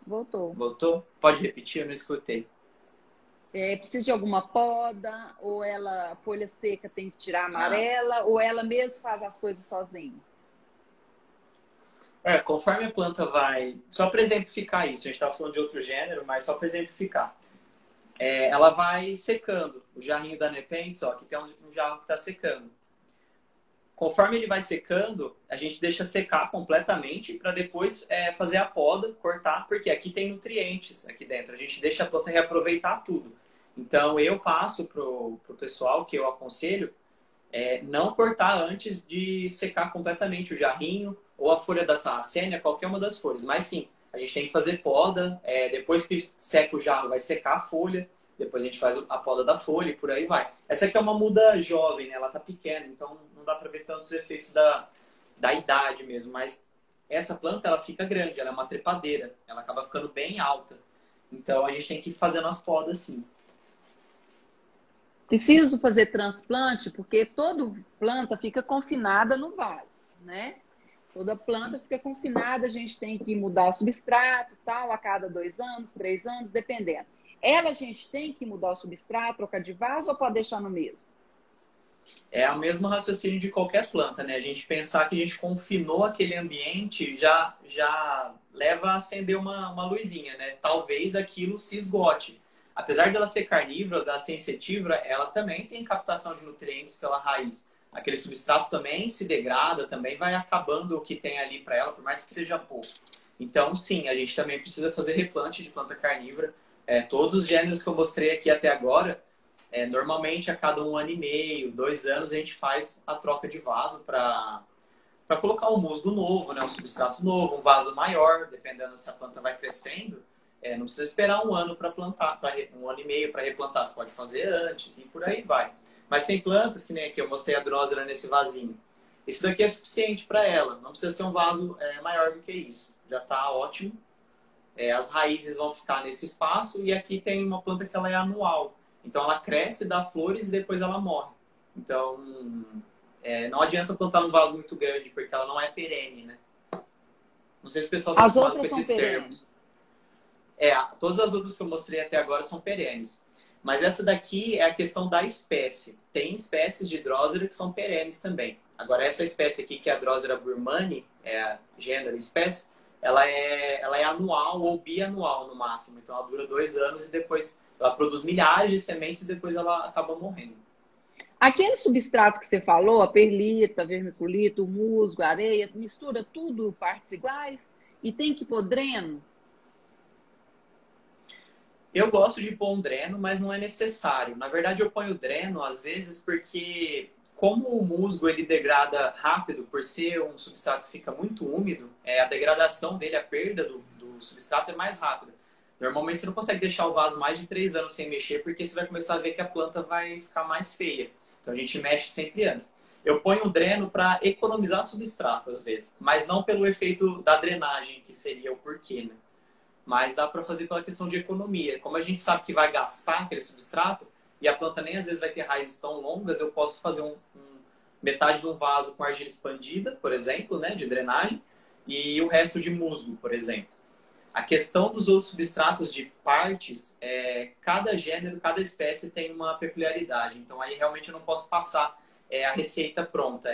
S3: Voltou.
S2: Voltou? Pode repetir? Eu não escutei.
S3: Precisa de alguma poda? Ou a folha seca tem que tirar amarela? Ou ela mesmo faz as coisas sozinha?
S2: Conforme a planta vai... Só para exemplificar isso. A gente estava falando de outro gênero, mas só para exemplificar. Ela vai secando. O jarrinho da Nepenthes, ó, que tem um jarro que está secando. Conforme ele vai secando, a gente deixa secar completamente para depois fazer a poda, cortar, porque aqui tem nutrientes aqui dentro. A gente deixa a planta reaproveitar tudo. Então, eu passo pro pessoal que eu aconselho não cortar antes de secar completamente o jarrinho ou a folha da sarracênia, qualquer uma das folhas. Mas sim, a gente tem que fazer poda. Depois que seca o jarro, vai secar a folha. Depois a gente faz a poda da folha e por aí vai. Essa aqui é uma muda jovem, né? Ela tá pequena, então não dá para ver tantos efeitos da idade mesmo. Mas essa planta, ela fica grande, ela é uma trepadeira. Ela acaba ficando bem alta. Então a gente tem que ir fazendo as podas sim.
S3: Preciso fazer transplante porque toda planta fica confinada no vaso, né? Toda planta fica confinada, a gente tem que mudar o substrato, tal, a cada 2 anos, 3 anos, dependendo. A gente tem que mudar o substrato, trocar de vaso ou pode deixar no mesmo?
S2: É o mesmo raciocínio de qualquer planta, né? A gente pensar que a gente confinou aquele ambiente já leva a acender uma luzinha, né? Talvez aquilo se esgote. Apesar de ela ser carnívora, da ser insetívora, ela também tem captação de nutrientes pela raiz. aquele substrato também se degrada, também vai acabando o que tem ali para ela, por mais que seja pouco. Então, sim, a gente também precisa fazer replante de planta carnívora. Todos os gêneros que eu mostrei aqui até agora, normalmente a cada 1 ano e meio, 2 anos, a gente faz a troca de vaso para colocar um musgo novo, né? Um substrato novo, um vaso maior, dependendo se a planta vai crescendo. Não precisa esperar 1 ano para plantar, 1 ano e meio para replantar. Você pode fazer antes e por aí vai. Mas tem plantas, que nem aqui, eu mostrei a Drosera nesse vasinho. Isso daqui é suficiente para ela. Não precisa ser um vaso maior do que isso. Já está ótimo. As raízes vão ficar nesse espaço. E aqui tem uma planta que ela é anual. Então ela cresce, dá flores e depois ela morre. Então não adianta plantar num vaso muito grande, porque ela não é perene, né? Não sei se o pessoal está acostumado com esses termos. Todas as outras que eu mostrei até agora são perenes. Mas essa daqui é a questão da espécie. Tem espécies de Drosera que são perenes também. Agora, essa espécie aqui, que é a Drosera burmani, gênero e espécie, ela é anual ou bianual no máximo. Então, ela dura 2 anos e depois ela produz milhares de sementes e depois ela acaba morrendo.
S3: Aquele substrato que você falou, a perlita, vermiculita, o musgo, a areia, mistura tudo partes iguais e tem que pôr dreno?
S2: Eu gosto de pôr um dreno, mas não é necessário. Na verdade, eu ponho dreno, às vezes, porque como o musgo ele degrada rápido, por ser um substrato que fica muito úmido, a degradação dele, a perda do substrato é mais rápida. Normalmente, você não consegue deixar o vaso mais de 3 anos sem mexer, porque você vai começar a ver que a planta vai ficar mais feia. Então, a gente mexe sempre antes. Eu ponho um dreno para economizar substrato, às vezes, mas não pelo efeito da drenagem, que seria o porquê, né? Mas dá para fazer pela questão de economia. Como a gente sabe que vai gastar aquele substrato, e a planta nem às vezes vai ter raízes tão longas, eu posso fazer metade de um vaso com argila expandida, por exemplo, né, de drenagem, e o resto de musgo, por exemplo. A questão dos outros substratos de partes, cada gênero, cada espécie tem uma peculiaridade. Então aí realmente eu não posso passar a receita pronta.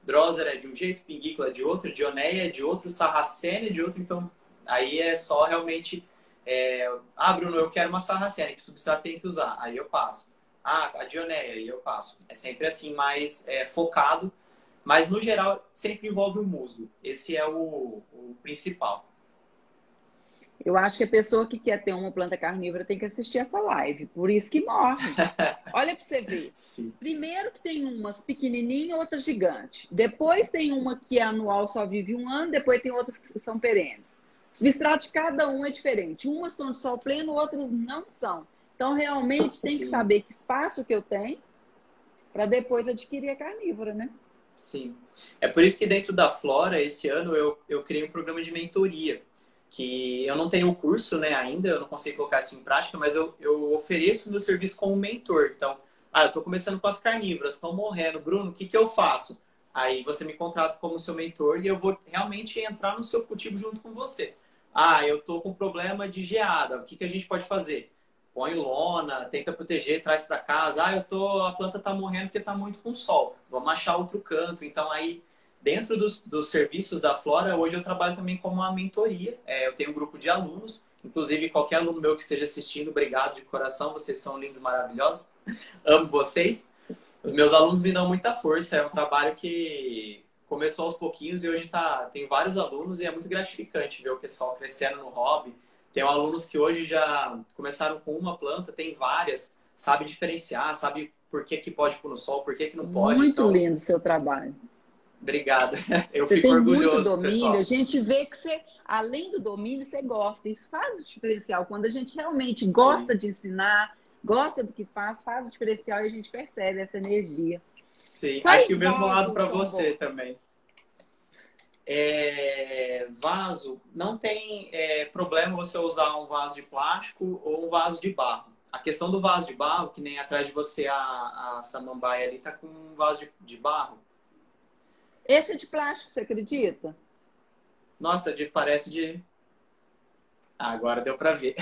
S2: Drosera é de um jeito, Pinguícola é de outro, Dioneia é de outro, Sarracenia é de outro, então... Aí é só realmente... Bruno, eu quero uma sarracenia, que substrato tem que usar? Aí eu passo. A Dioneia, aí eu passo. É sempre assim, mais focado. Mas, no geral, sempre envolve o musgo. Esse é o principal.
S3: Eu acho que a pessoa que quer ter uma planta carnívora tem que assistir essa live. Por isso que morre. Olha para você ver.
S2: Sim.
S3: Primeiro que tem umas pequenininhas, outras gigantes. Depois tem uma que é anual, só vive 1 ano. Depois tem outras que são perenes. O substrato de cada um é diferente. Umas são de sol pleno, outras não são. Então, realmente, tem que saber que espaço que eu tenho para depois adquirir a carnívora, né?
S2: Sim. É por isso que dentro da Flora, esse ano, eu criei um programa de mentoria. Que eu não tenho o curso, né, ainda, eu não consigo colocar isso em prática, mas eu ofereço meu serviço como mentor. Então, eu estou começando com as carnívoras, estão morrendo. Bruno, o que eu faço? Aí você me contrata como seu mentor e eu vou realmente entrar no seu cultivo junto com você. Eu tô com problema de geada. O que a gente pode fazer? Põe lona, tenta proteger, traz para casa. A planta tá morrendo porque tá muito com sol. Vamos achar outro canto. Então aí, dentro dos serviços da Flora, hoje eu trabalho também como uma mentoria. Eu tenho um grupo de alunos. Inclusive, qualquer aluno meu que esteja assistindo, obrigado de coração. Vocês são lindos, maravilhosos. Amo vocês. Os meus alunos me dão muita força. É um trabalho que começou aos pouquinhos e hoje tem vários alunos e é muito gratificante ver o pessoal crescendo no hobby. Tem alunos que hoje já começaram com uma planta, tem várias, sabe diferenciar, sabe por que pode pôr no sol, por que não pode.
S3: Muito lindo o seu trabalho.
S2: Obrigado. Eu
S3: você
S2: fico orgulhoso,
S3: muito domínio,
S2: pessoal.
S3: A gente vê que você, além do domínio, você gosta. Isso faz o diferencial. Quando a gente realmente gosta de ensinar, gosta do que faz o diferencial e a gente percebe essa energia.
S2: Sim, acho que o mesmo lado para você também. Vaso, não tem problema você usar um vaso de plástico ou um vaso de barro. A questão do vaso de barro, que nem atrás de você a samambaia ali, tá com um vaso de barro.
S3: Esse é de plástico, você acredita?
S2: Nossa, parece de... agora deu para ver.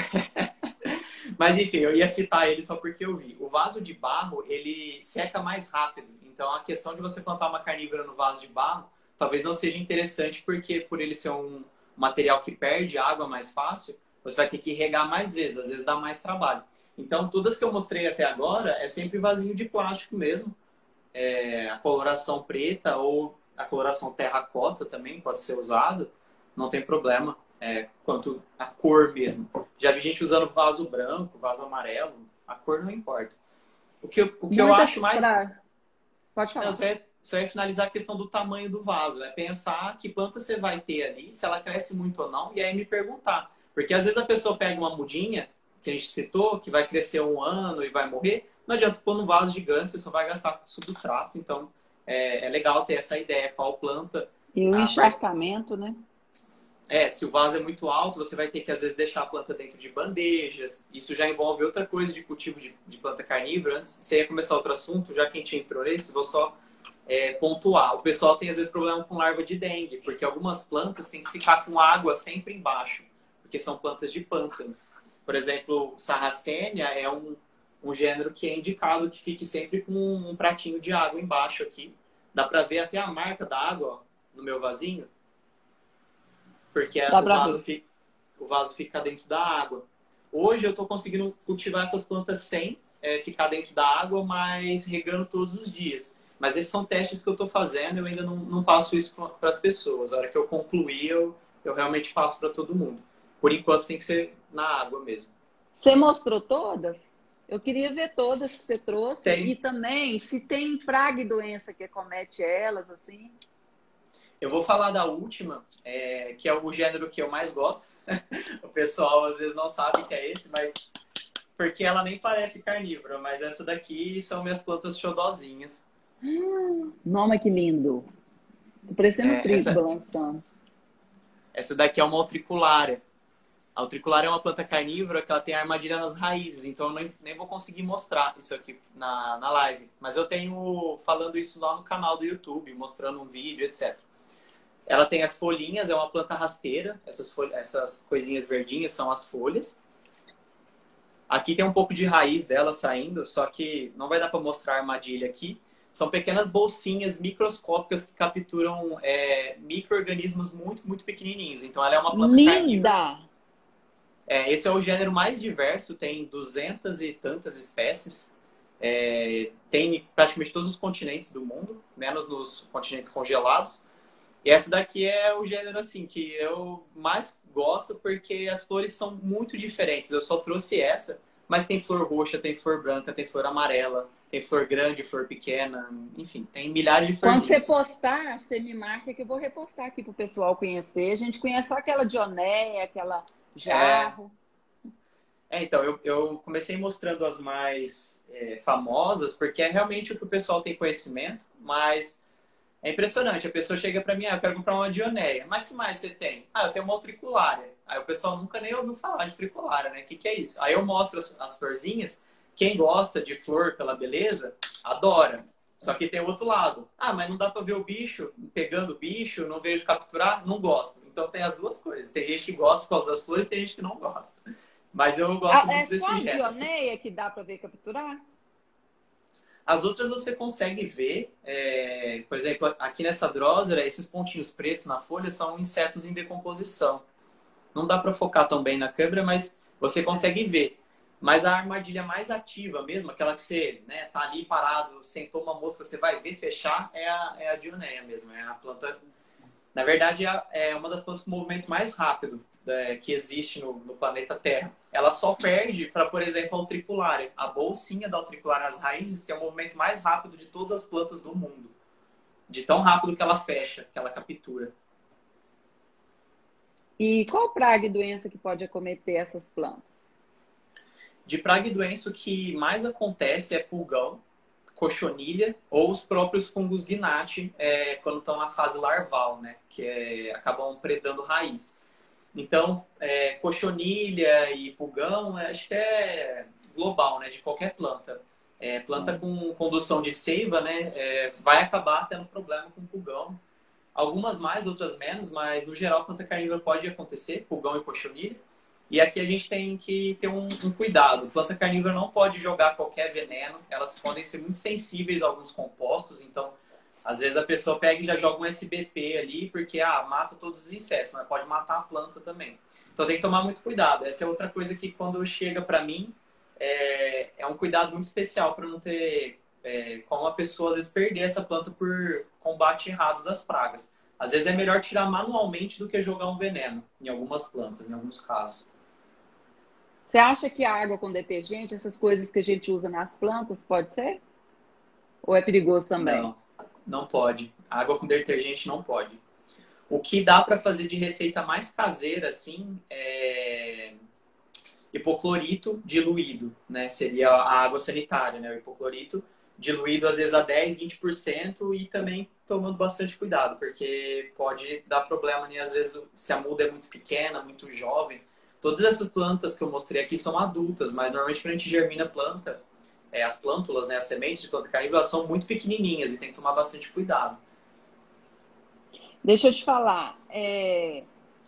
S2: Mas enfim, eu ia citar ele só porque eu vi. O vaso de barro, ele seca mais rápido. Então, a questão de você plantar uma carnívora no vaso de barro talvez não seja interessante, porque por ele ser um material que perde água mais fácil, você vai ter que regar mais vezes, às vezes dá mais trabalho. Então, todas que eu mostrei até agora é sempre vasinho de plástico mesmo. a coloração preta ou a coloração terracota também pode ser usado, não tem problema, quanto a cor mesmo. Já vi gente usando vaso branco, vaso amarelo, a cor não importa. O que eu acho mais...
S3: Pode falar.
S2: Não, só ia finalizar a questão do tamanho do vaso, né? Pensar que planta você vai ter ali, se ela cresce muito ou não, e aí me perguntar. Porque às vezes a pessoa pega uma mudinha, que a gente citou, que vai crescer 1 ano e vai morrer, não adianta pôr num vaso gigante, você só vai gastar com substrato. Então, é legal ter essa ideia, qual planta.
S3: E o encharcamento, né?
S2: Se o vaso é muito alto, você vai ter que, às vezes, deixar a planta dentro de bandejas. Isso já envolve outra coisa de cultivo de planta carnívora. Antes, você ia começar outro assunto, já que a gente entrou nesse, vou só pontuar. O pessoal tem, às vezes, problema com larva de dengue, porque algumas plantas têm que ficar com água sempre embaixo, porque são plantas de pântano. Por exemplo, Sarracenia é um gênero que é indicado que fique sempre com um pratinho de água embaixo aqui. Dá pra ver até a marca da água, ó, no meu vasinho. Porque o vaso fica dentro da água. Hoje eu estou conseguindo cultivar essas plantas sem ficar dentro da água, mas regando todos os dias. Mas esses são testes que eu estou fazendo, eu ainda não passo isso para as pessoas. A hora que eu concluir, eu realmente passo para todo mundo. Por enquanto tem que ser na água mesmo.
S3: Você mostrou todas? Eu queria ver todas que você trouxe.
S2: Tem.
S3: E também se tem praga e doença que acomete elas, assim.
S2: Eu vou falar da última, que é o gênero que eu mais gosto. O pessoal às vezes não sabe que é esse, mas porque ela nem parece carnívora, mas essa daqui são minhas plantas xodozinhas.
S3: Nossa, que lindo! Tô parecendo um trigo balançando.
S2: Essa daqui é uma utriculária. A utriculária é uma planta carnívora que ela tem armadilha nas raízes, então eu nem vou conseguir mostrar isso aqui na live. Mas eu tenho falando isso lá no canal do YouTube, mostrando um vídeo, etc. Ela tem as folhinhas, é uma planta rasteira. Essas coisinhas verdinhas são as folhas. Aqui tem um pouco de raiz dela saindo, só que não vai dar para mostrar a armadilha aqui. São pequenas bolsinhas microscópicas que capturam micro-organismos muito, muito pequenininhos. Então ela é uma planta carnívora. Esse é o gênero mais diverso, tem 200 e tantas espécies. Tem praticamente todos os continentes do mundo, menos nos continentes congelados. E essa daqui é o gênero assim que eu mais gosto porque as flores são muito diferentes. Eu só trouxe essa, mas tem flor roxa, tem flor branca, tem flor amarela, tem flor grande, flor pequena, enfim, tem milhares de florzinhas.
S3: Quando você postar, você me marca que eu vou repostar aqui pro pessoal conhecer. A gente conhece só aquela dionéia, aquela jarro.
S2: Então, eu comecei mostrando as mais famosas, porque é realmente o que o pessoal tem conhecimento, mas é impressionante. A pessoa chega para mim, eu quero comprar uma dionéia. Mas que mais você tem? Eu tenho uma utriculária. Aí o pessoal nunca nem ouviu falar de triculária, né? O que é isso? Aí eu mostro as florzinhas. Quem gosta de flor pela beleza, adora. Só que tem o outro lado. Mas não dá para ver o bicho, pegando o bicho, não vejo capturar, não gosto. Então tem as duas coisas. Tem gente que gosta por causa das flores, tem gente que não gosta. Mas eu gosto muito desse gênero.
S3: É só a dionéia que dá para ver capturar?
S2: As outras você consegue ver, por exemplo, aqui nessa drósera, esses pontinhos pretos na folha são insetos em decomposição. Não dá para focar tão bem na câmera, mas você consegue ver. Mas a armadilha mais ativa mesmo, aquela que você tá ali parado, sentou uma mosca, você vai ver fechar, é a dionéia mesmo. É a planta, na verdade, é uma das plantas com movimento mais rápido que existe no planeta Terra. Ela só perde para, por exemplo, a utriculária. A bolsinha da utriculária, as raízes, que é o movimento mais rápido de todas as plantas do mundo. De tão rápido que ela fecha, que ela captura.
S3: E qual praga e doença que pode acometer essas plantas?
S2: De praga e doença, o que mais acontece é pulgão, cochonilha ou os próprios fungos gnat quando estão na fase larval, né? Que acabam predando raiz. Então, cochonilha e pulgão, acho que é global, né? De qualquer planta. Planta com condução de seiva, né? Vai acabar tendo problema com pulgão. Algumas mais, outras menos, mas no geral, planta carnívora pode acontecer, pulgão e cochonilha. E aqui a gente tem que ter um cuidado. Planta carnívora não pode jogar qualquer veneno. Elas podem ser muito sensíveis a alguns compostos, então às vezes a pessoa pega e já joga um SBP ali, porque mata todos os insetos, mas pode matar a planta também. Então tem que tomar muito cuidado. Essa é outra coisa que quando chega para mim, é um cuidado muito especial para não ter como a pessoa às vezes perder essa planta por combate errado das pragas. Às vezes é melhor tirar manualmente do que jogar um veneno em algumas plantas, em alguns casos.
S3: Você acha que a água com detergente, essas coisas que a gente usa nas plantas, pode ser? Ou é perigoso também?
S2: Não, não pode. Água com detergente não pode. O que dá para fazer de receita mais caseira, assim, é hipoclorito diluído, né? Seria a água sanitária, né? O hipoclorito diluído às vezes a 10, 20% e também tomando bastante cuidado, porque pode dar problema, né? Às vezes se a muda é muito pequena, muito jovem. Todas essas plantas que eu mostrei aqui são adultas, mas normalmente quando a gente germina planta, as plântulas, né? As sementes de planta carnívora, elas são muito pequenininhas e tem que tomar bastante cuidado.
S3: Deixa eu te falar.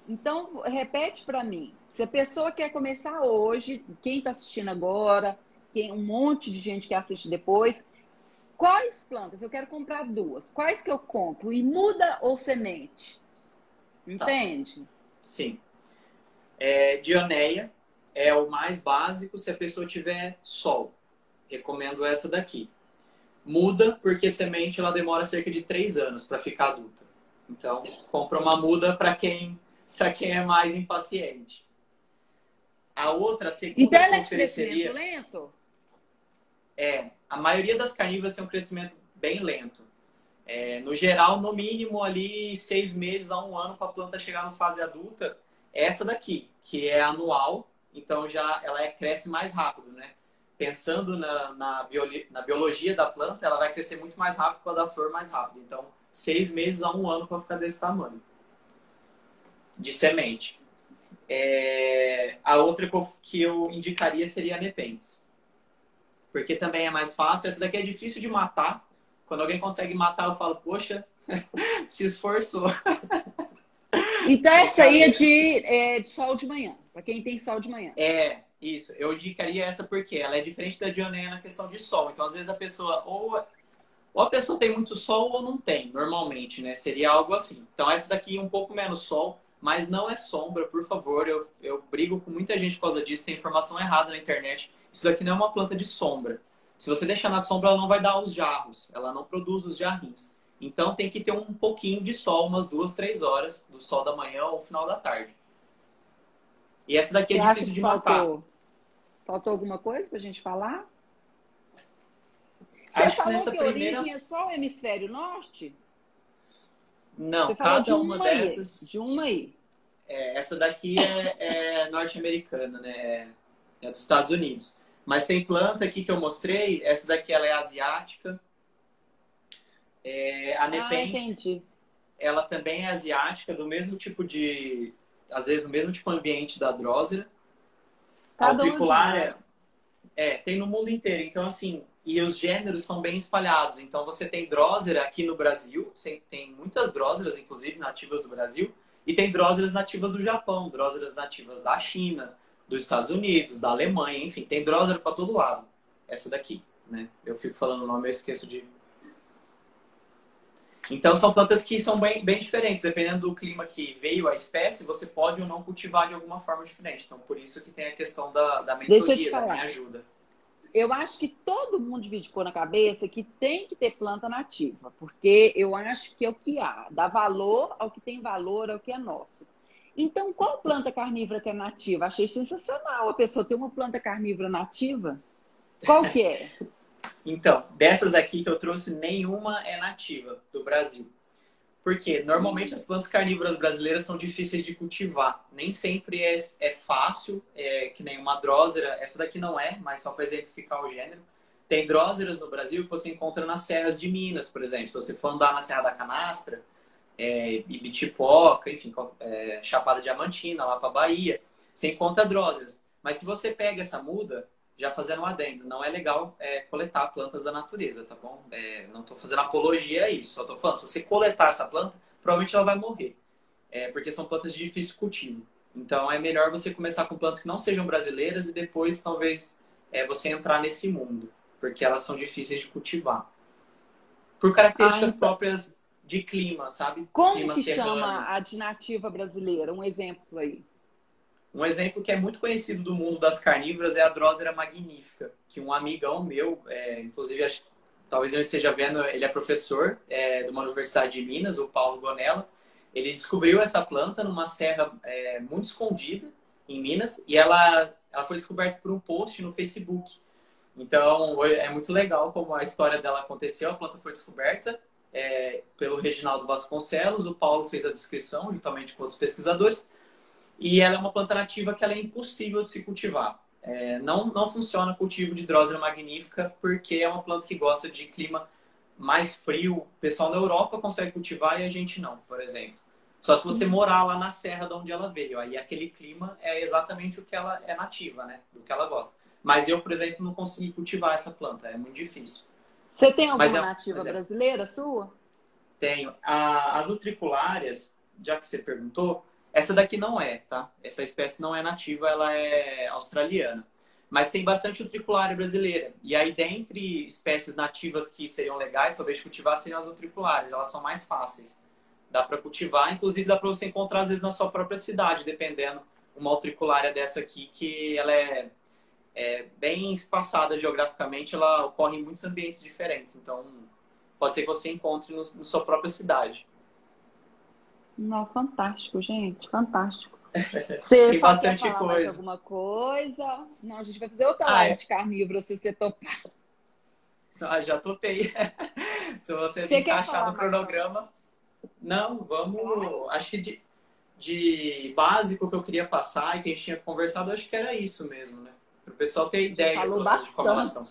S3: Então, repete para mim. Se a pessoa quer começar hoje, quem está assistindo agora, um monte de gente que assiste depois, quais plantas? Eu quero comprar 2. Quais que eu compro? E muda ou semente? Entende?
S2: Tá. Sim. Dioneia é o mais básico se a pessoa tiver sol. Recomendo essa daqui. Muda, porque semente ela demora cerca de 3 anos para ficar adulta. Então, compra uma muda para quem é mais impaciente. A outra, a segunda
S3: então,
S2: que
S3: ela
S2: eu
S3: é de
S2: ofereceria...
S3: crescimento lento?
S2: A maioria das carnívoras tem um crescimento bem lento. No geral, no mínimo ali 6 meses a 1 ano para a planta chegar na fase adulta. Essa daqui, que é anual, então ela cresce mais rápido, né? Pensando na biologia da planta, ela vai crescer muito mais rápido para dar flor mais rápido. Então, 6 meses a 1 ano para ficar desse tamanho. De semente. A outra que eu indicaria seria a Nepenthes. Porque também é mais fácil. Essa daqui é difícil de matar. Quando alguém consegue matar, eu falo, poxa, se esforçou.
S3: Então, essa aí é de sol de manhã. Para quem tem sol de manhã.
S2: Isso. Eu indicaria essa porque ela é diferente da Dioneia na questão de sol. Então, às vezes, a pessoa ou a pessoa tem muito sol ou não tem, normalmente, né? Seria algo assim. Então, essa daqui um pouco menos sol, mas não é sombra, por favor. Eu brigo com muita gente por causa disso, tem informação errada na internet. Isso daqui não é uma planta de sombra. Se você deixar na sombra, ela não vai dar os jarros. Ela não produz os jarrinhos. Então, tem que ter um pouquinho de sol, umas 2, 3 horas do sol da manhã ou final da tarde. E essa daqui é difícil de matar.
S3: Faltou alguma coisa pra gente falar?
S2: Acho
S3: Você falou
S2: nessa
S3: que a
S2: primeira...
S3: origem é só o hemisfério norte?
S2: Não,
S3: Você falou
S2: cada uma dessas...
S3: De uma aí.
S2: Essa daqui é norte-americana, né? É dos Estados Unidos. Mas tem planta aqui que eu mostrei. Essa daqui ela é asiática. A Nepenthes, ela também é asiática, do mesmo tipo de... Às vezes, o mesmo tipo de ambiente da Drosera. A Utricular tem no mundo inteiro. Então, assim... E os gêneros são bem espalhados. Então, você tem Drosera aqui no Brasil. Tem muitas Droseras, inclusive, nativas do Brasil. E tem Droseras nativas do Japão. Droseras nativas da China, dos Estados Unidos, da Alemanha. Enfim, tem Drosera para todo lado. Essa daqui, né? Eu fico falando o nome, eu esqueço de... Então, são plantas que são bem diferentes. Dependendo do clima que veio a espécie, você pode ou não cultivar de alguma forma diferente. Então, por isso que tem a questão da mentoria, da minha ajuda.
S3: Eu acho que todo mundo divide pôr na cabeça que tem que ter planta nativa, porque eu acho que é o que há. Dá valor ao que tem valor, ao que é nosso. Então, qual planta carnívora que é nativa? Achei sensacional a pessoa ter uma planta carnívora nativa. Qual que é?
S2: Então, dessas aqui que eu trouxe, nenhuma é nativa do Brasil. Porque normalmente as plantas carnívoras brasileiras são difíceis de cultivar. Nem sempre é fácil, que nem uma Drosera. Essa daqui não é, mas só para exemplificar o gênero. Tem Droseras no Brasil que você encontra nas serras de Minas, por exemplo. Se você for andar na Serra da Canastra, Ibitipoca, enfim, Chapada Diamantina, lá para Bahia, você encontra Droseras. Mas se você pega essa muda, já fazendo um adendo, não é legal coletar plantas da natureza, tá bom? Não estou fazendo apologia a isso, só estou falando, se você coletar essa planta, provavelmente ela vai morrer, porque são plantas de difícil cultivo. Então é melhor você começar com plantas que não sejam brasileiras e depois talvez você entrar nesse mundo, porque elas são difíceis de cultivar. Por características próprias de clima, sabe?
S3: Como
S2: clima
S3: que
S2: serrano.
S3: Chama a de nativa brasileira? Um exemplo aí.
S2: Um exemplo que é muito conhecido do mundo das carnívoras é a Drosera magnífica, que um amigão meu, inclusive talvez eu esteja vendo, ele é professor de uma universidade de Minas, o Paulo Gonella. Ele descobriu essa planta numa serra muito escondida em Minas e ela foi descoberta por um post no Facebook. Então, é muito legal como a história dela aconteceu. A planta foi descoberta pelo Reginaldo Vasconcelos, o Paulo fez a descrição, juntamente com outros pesquisadores, e ela é uma planta nativa que ela é impossível de se cultivar. Não funciona o cultivo de Drosera magnífica porque é uma planta que gosta de clima mais frio. O pessoal na Europa consegue cultivar e a gente não, por exemplo. Só se você morar lá na serra de onde ela veio. Aí aquele clima é exatamente o que ela é nativa, né? Do que ela gosta. Mas eu, por exemplo, não consegui cultivar essa planta. É muito difícil.
S3: Você tem alguma nativa brasileira sua?
S2: Tenho. As utriculárias, já que você perguntou, essa daqui não é, tá? Essa espécie não é nativa, ela é australiana. Mas tem bastante utriculária brasileira. E aí, dentre espécies nativas que seriam legais, talvez cultivar, seriam as utriculares. Elas são mais fáceis. Dá para cultivar, inclusive dá para você encontrar às vezes na sua própria cidade, dependendo. Uma utriculária dessa aqui, que ela é bem espaçada geograficamente, ela ocorre em muitos ambientes diferentes. Então, pode ser que você encontre na sua própria cidade.
S3: Não, fantástico, gente, fantástico.
S2: Tem bastante
S3: quer falar
S2: coisa.
S3: Mais alguma coisa? Não, a gente vai fazer outra live de carnívoro, se você topar.
S2: Já topei. Se você encaixar no cronograma. Não, vamos. Acho que de básico que eu queria passar e que a gente tinha conversado, acho que era isso mesmo, né? Para o pessoal ter ideia de como elas são.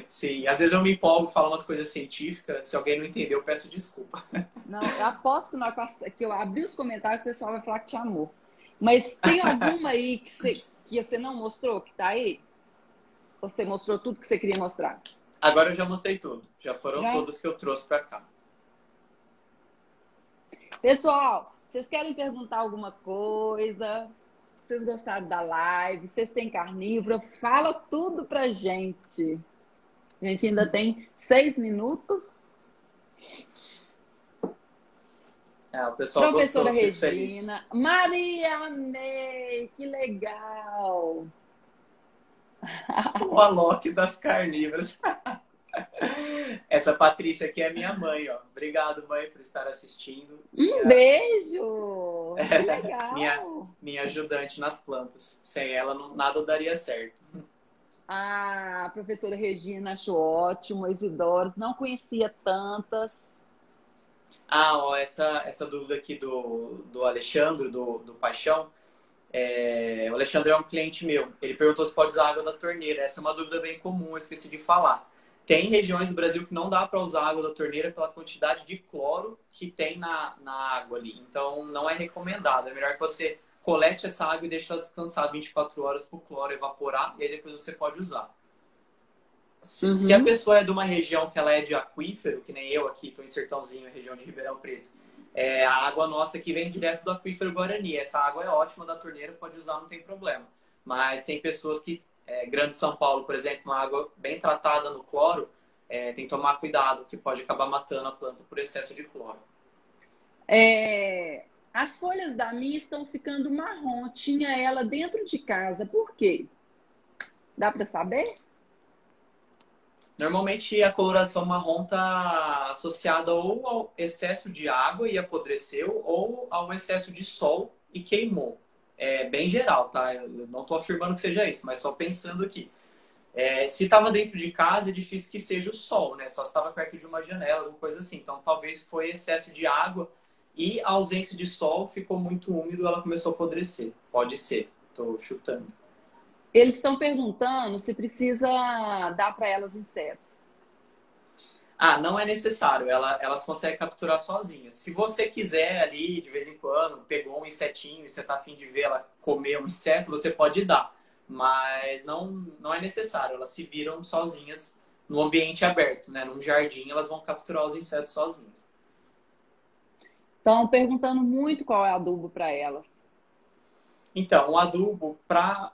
S2: Sim, às vezes eu me empolgo e falo umas coisas científicas. Se alguém não entendeu, eu peço desculpa.
S3: Não, eu aposto que eu abri os comentários, o pessoal vai falar que te amou. Mas tem alguma aí que você não mostrou, que tá aí? Você mostrou tudo que você queria mostrar?
S2: Agora eu já mostrei tudo. Já foram todas que eu trouxe para cá. Pessoal,
S3: vocês querem perguntar alguma coisa? Vocês gostaram da live? Vocês têm carnívoro? Fala tudo pra gente. A gente ainda tem 6 minutos.
S2: O pessoal
S3: Professora
S2: gostou,
S3: Regina. Maria, amei! Que legal!
S2: O Alok das carnívoras. Essa Patrícia aqui é minha mãe, ó. Obrigado, mãe, por estar assistindo.
S3: Beijo! Que legal!
S2: Minha ajudante nas plantas. Sem ela, nada daria certo.
S3: A professora Regina achou ótimo. Isidoro, não conhecia tantas.
S2: Ó, essa dúvida aqui do Alexandre, do Paixão. O Alexandre é um cliente meu. Ele perguntou se pode usar água da torneira. Essa é uma dúvida bem comum, eu esqueci de falar. Tem regiões do Brasil que não dá para usar água da torneira pela quantidade de cloro que tem na água ali. Então, não é recomendado. É melhor que você colete essa água e deixe ela descansar 24 horas para o cloro evaporar e aí depois você pode usar. Se a pessoa é de uma região que ela é de aquífero, que nem eu aqui, estou em Sertãozinho, região de Ribeirão Preto, a água nossa aqui vem direto do aquífero Guarani. Essa água é ótima da torneira, pode usar, não tem problema. Mas tem pessoas que Grande São Paulo, por exemplo, uma água bem tratada no cloro, tem que tomar cuidado, que pode acabar matando a planta por excesso de cloro.
S3: As folhas da minha estão ficando marrom. Tinha ela dentro de casa. Por quê? Dá para saber?
S2: Normalmente a coloração marrom está associada ou ao excesso de água e apodreceu, ou ao excesso de sol e queimou. É bem geral, tá? Eu não estou afirmando que seja isso, mas só pensando aqui. Se estava dentro de casa, é difícil que seja o sol, né? Só se estava perto de uma janela, alguma coisa assim. Então, talvez foi excesso de água e a ausência de sol ficou muito úmido, ela começou a apodrecer. Pode ser, estou chutando.
S3: Eles estão perguntando se precisa dar para elas insetos.
S2: Não é necessário. Elas conseguem capturar sozinhas. Se você quiser ali, de vez em quando, pegou um insetinho e você está a fim de ver ela comer um inseto, você pode dar. Mas não é necessário. Elas se viram sozinhas no ambiente aberto, né? Num jardim, elas vão capturar os insetos sozinhas.
S3: Estão perguntando muito qual é o adubo para elas.
S2: Então, o adubo para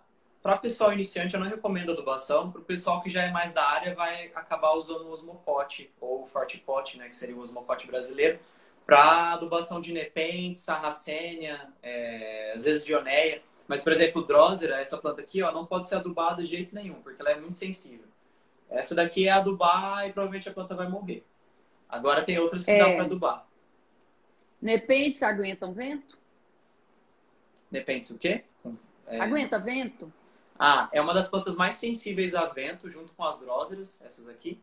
S2: pessoal iniciante, eu não recomendo adubação. Para o pessoal que já é mais da área, vai acabar usando o osmocote ou o forticote, né, que seria o osmocote brasileiro, para adubação de nepenthes, sarracênia, às vezes dioneia. Mas, por exemplo, Drosera, essa planta aqui, ó, não pode ser adubada de jeito nenhum, porque ela é muito sensível. Essa daqui é adubar e provavelmente a planta vai morrer. Agora tem outras que dá para adubar.
S3: Nepentes aguentam vento?
S2: Depende do quê?
S3: Aguenta vento?
S2: É uma das plantas mais sensíveis a vento, junto com as dróseras, essas aqui.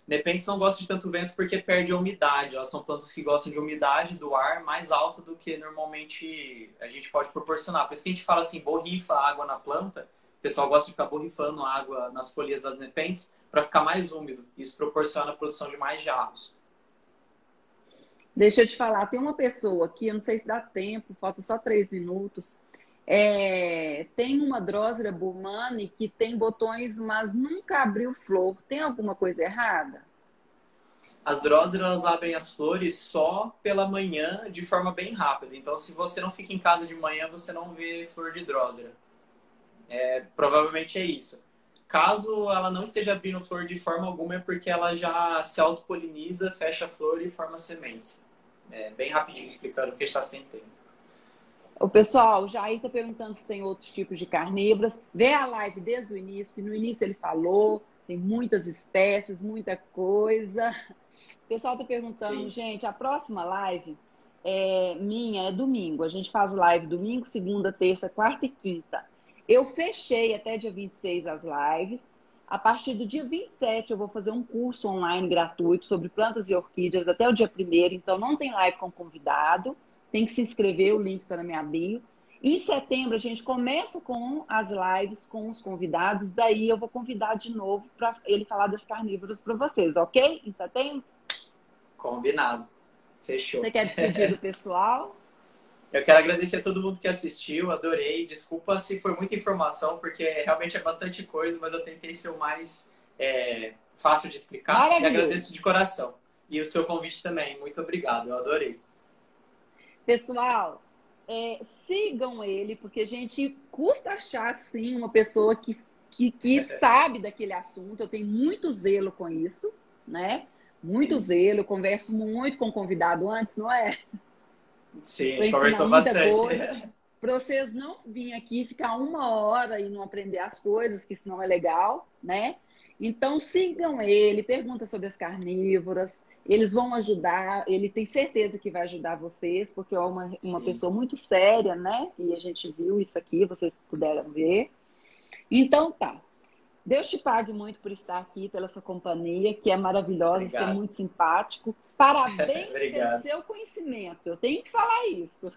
S2: Nepentes não gostam de tanto vento porque perde a umidade. Elas são plantas que gostam de umidade do ar mais alta do que normalmente a gente pode proporcionar. Por isso que a gente fala assim, borrifa água na planta. O pessoal gosta de ficar borrifando água nas folhas das nepentes para ficar mais úmido. Isso proporciona a produção de mais jarros.
S3: Deixa eu te falar, tem uma pessoa aqui, eu não sei se dá tempo, falta só 3 minutos. Tem uma Drosera burmani que tem botões, mas nunca abriu flor. Tem alguma coisa errada?
S2: As dróseras abrem as flores só pela manhã de forma bem rápida. Então, se você não fica em casa de manhã, você não vê flor de drósera. Provavelmente é isso. Caso ela não esteja abrindo flor de forma alguma, é porque ela já se autopoliniza, fecha a flor e forma sementes. Bem rapidinho explicando, porque está sem tempo.
S3: O pessoal, o Jair está perguntando se tem outros tipos de carnívoras. Vê a live desde o início, que no início ele falou, tem muitas espécies, muita coisa. O pessoal está perguntando,
S2: Sim.
S3: gente, a próxima live minha é domingo. A gente faz live domingo, segunda, terça, quarta e quinta. Eu fechei até dia 26 as lives. A partir do dia 27 eu vou fazer um curso online gratuito sobre plantas e orquídeas até o dia 1º. Então não tem live com convidado. Tem que se inscrever, o link está na minha bio. Em setembro, a gente começa com as lives com os convidados. Daí eu vou convidar de novo para ele falar das carnívoras para vocês, ok? Em setembro?
S2: Combinado. Fechou.
S3: Você quer despedir do pessoal?
S2: Eu quero agradecer a todo mundo que assistiu, adorei. Desculpa se foi muita informação, porque realmente é bastante coisa, mas eu tentei ser o mais fácil de explicar.
S3: Maravilhoso.
S2: E agradeço de coração. E o seu convite também. Muito obrigado, eu adorei.
S3: Pessoal, sigam ele, porque a gente custa achar, sim, uma pessoa que sabe daquele assunto. Eu tenho muito zelo com isso, né? Muito zelo. Eu converso muito com o convidado antes, não é?
S2: Sim, a gente conversou bastante.
S3: Para vocês não virem aqui ficar 1 hora e não aprender as coisas, que isso não é legal, né? Então, sigam ele, pergunta sobre as carnívoras. Eles vão ajudar, ele tem certeza que vai ajudar vocês, porque é uma pessoa muito séria, né? E a gente viu isso aqui, vocês puderam ver. Então tá. Deus te pague muito por estar aqui, pela sua companhia, que é maravilhosa,
S2: Obrigado.
S3: você é muito simpático. Parabéns pelo
S2: Obrigado.
S3: seu conhecimento. Eu tenho que falar isso.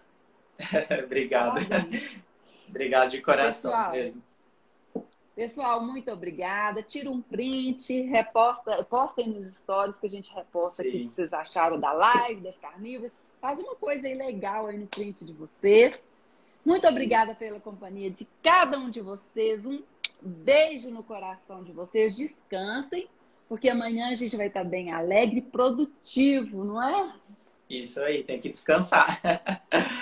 S2: Obrigado.
S3: Parabéns.
S2: Obrigado de coração
S3: Pessoal,
S2: mesmo.
S3: Pessoal, muito obrigada. Tira um print, postem nos stories que a gente reposta aqui o que vocês acharam da live, das carnívoras. Faz uma coisa aí legal aí no print de vocês. Muito obrigada pela companhia de cada um de vocês. Um beijo no coração de vocês. Descansem, porque amanhã a gente vai estar bem alegre e produtivo, não é?
S2: Isso aí, tem que descansar.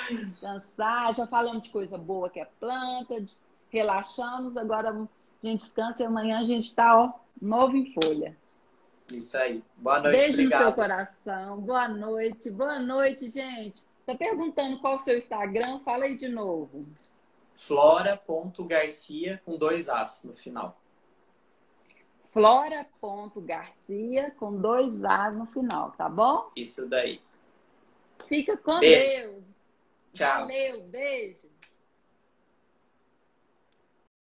S3: Descansar. Já falamos de coisa boa que é planta, relaxamos, agora a gente descansa e amanhã a gente está novo em folha.
S2: Isso aí. Boa noite,
S3: beijo
S2: obrigado.
S3: no seu coração. Boa noite, gente. Tá perguntando qual o seu Instagram? Fala aí de novo.
S2: Flora.garcia com 2 As no final.
S3: Flora.garcia com 2 As no final, tá bom?
S2: Isso daí.
S3: Fica com
S2: Beijo.
S3: Deus.
S2: Tchau.
S3: Valeu, beijo.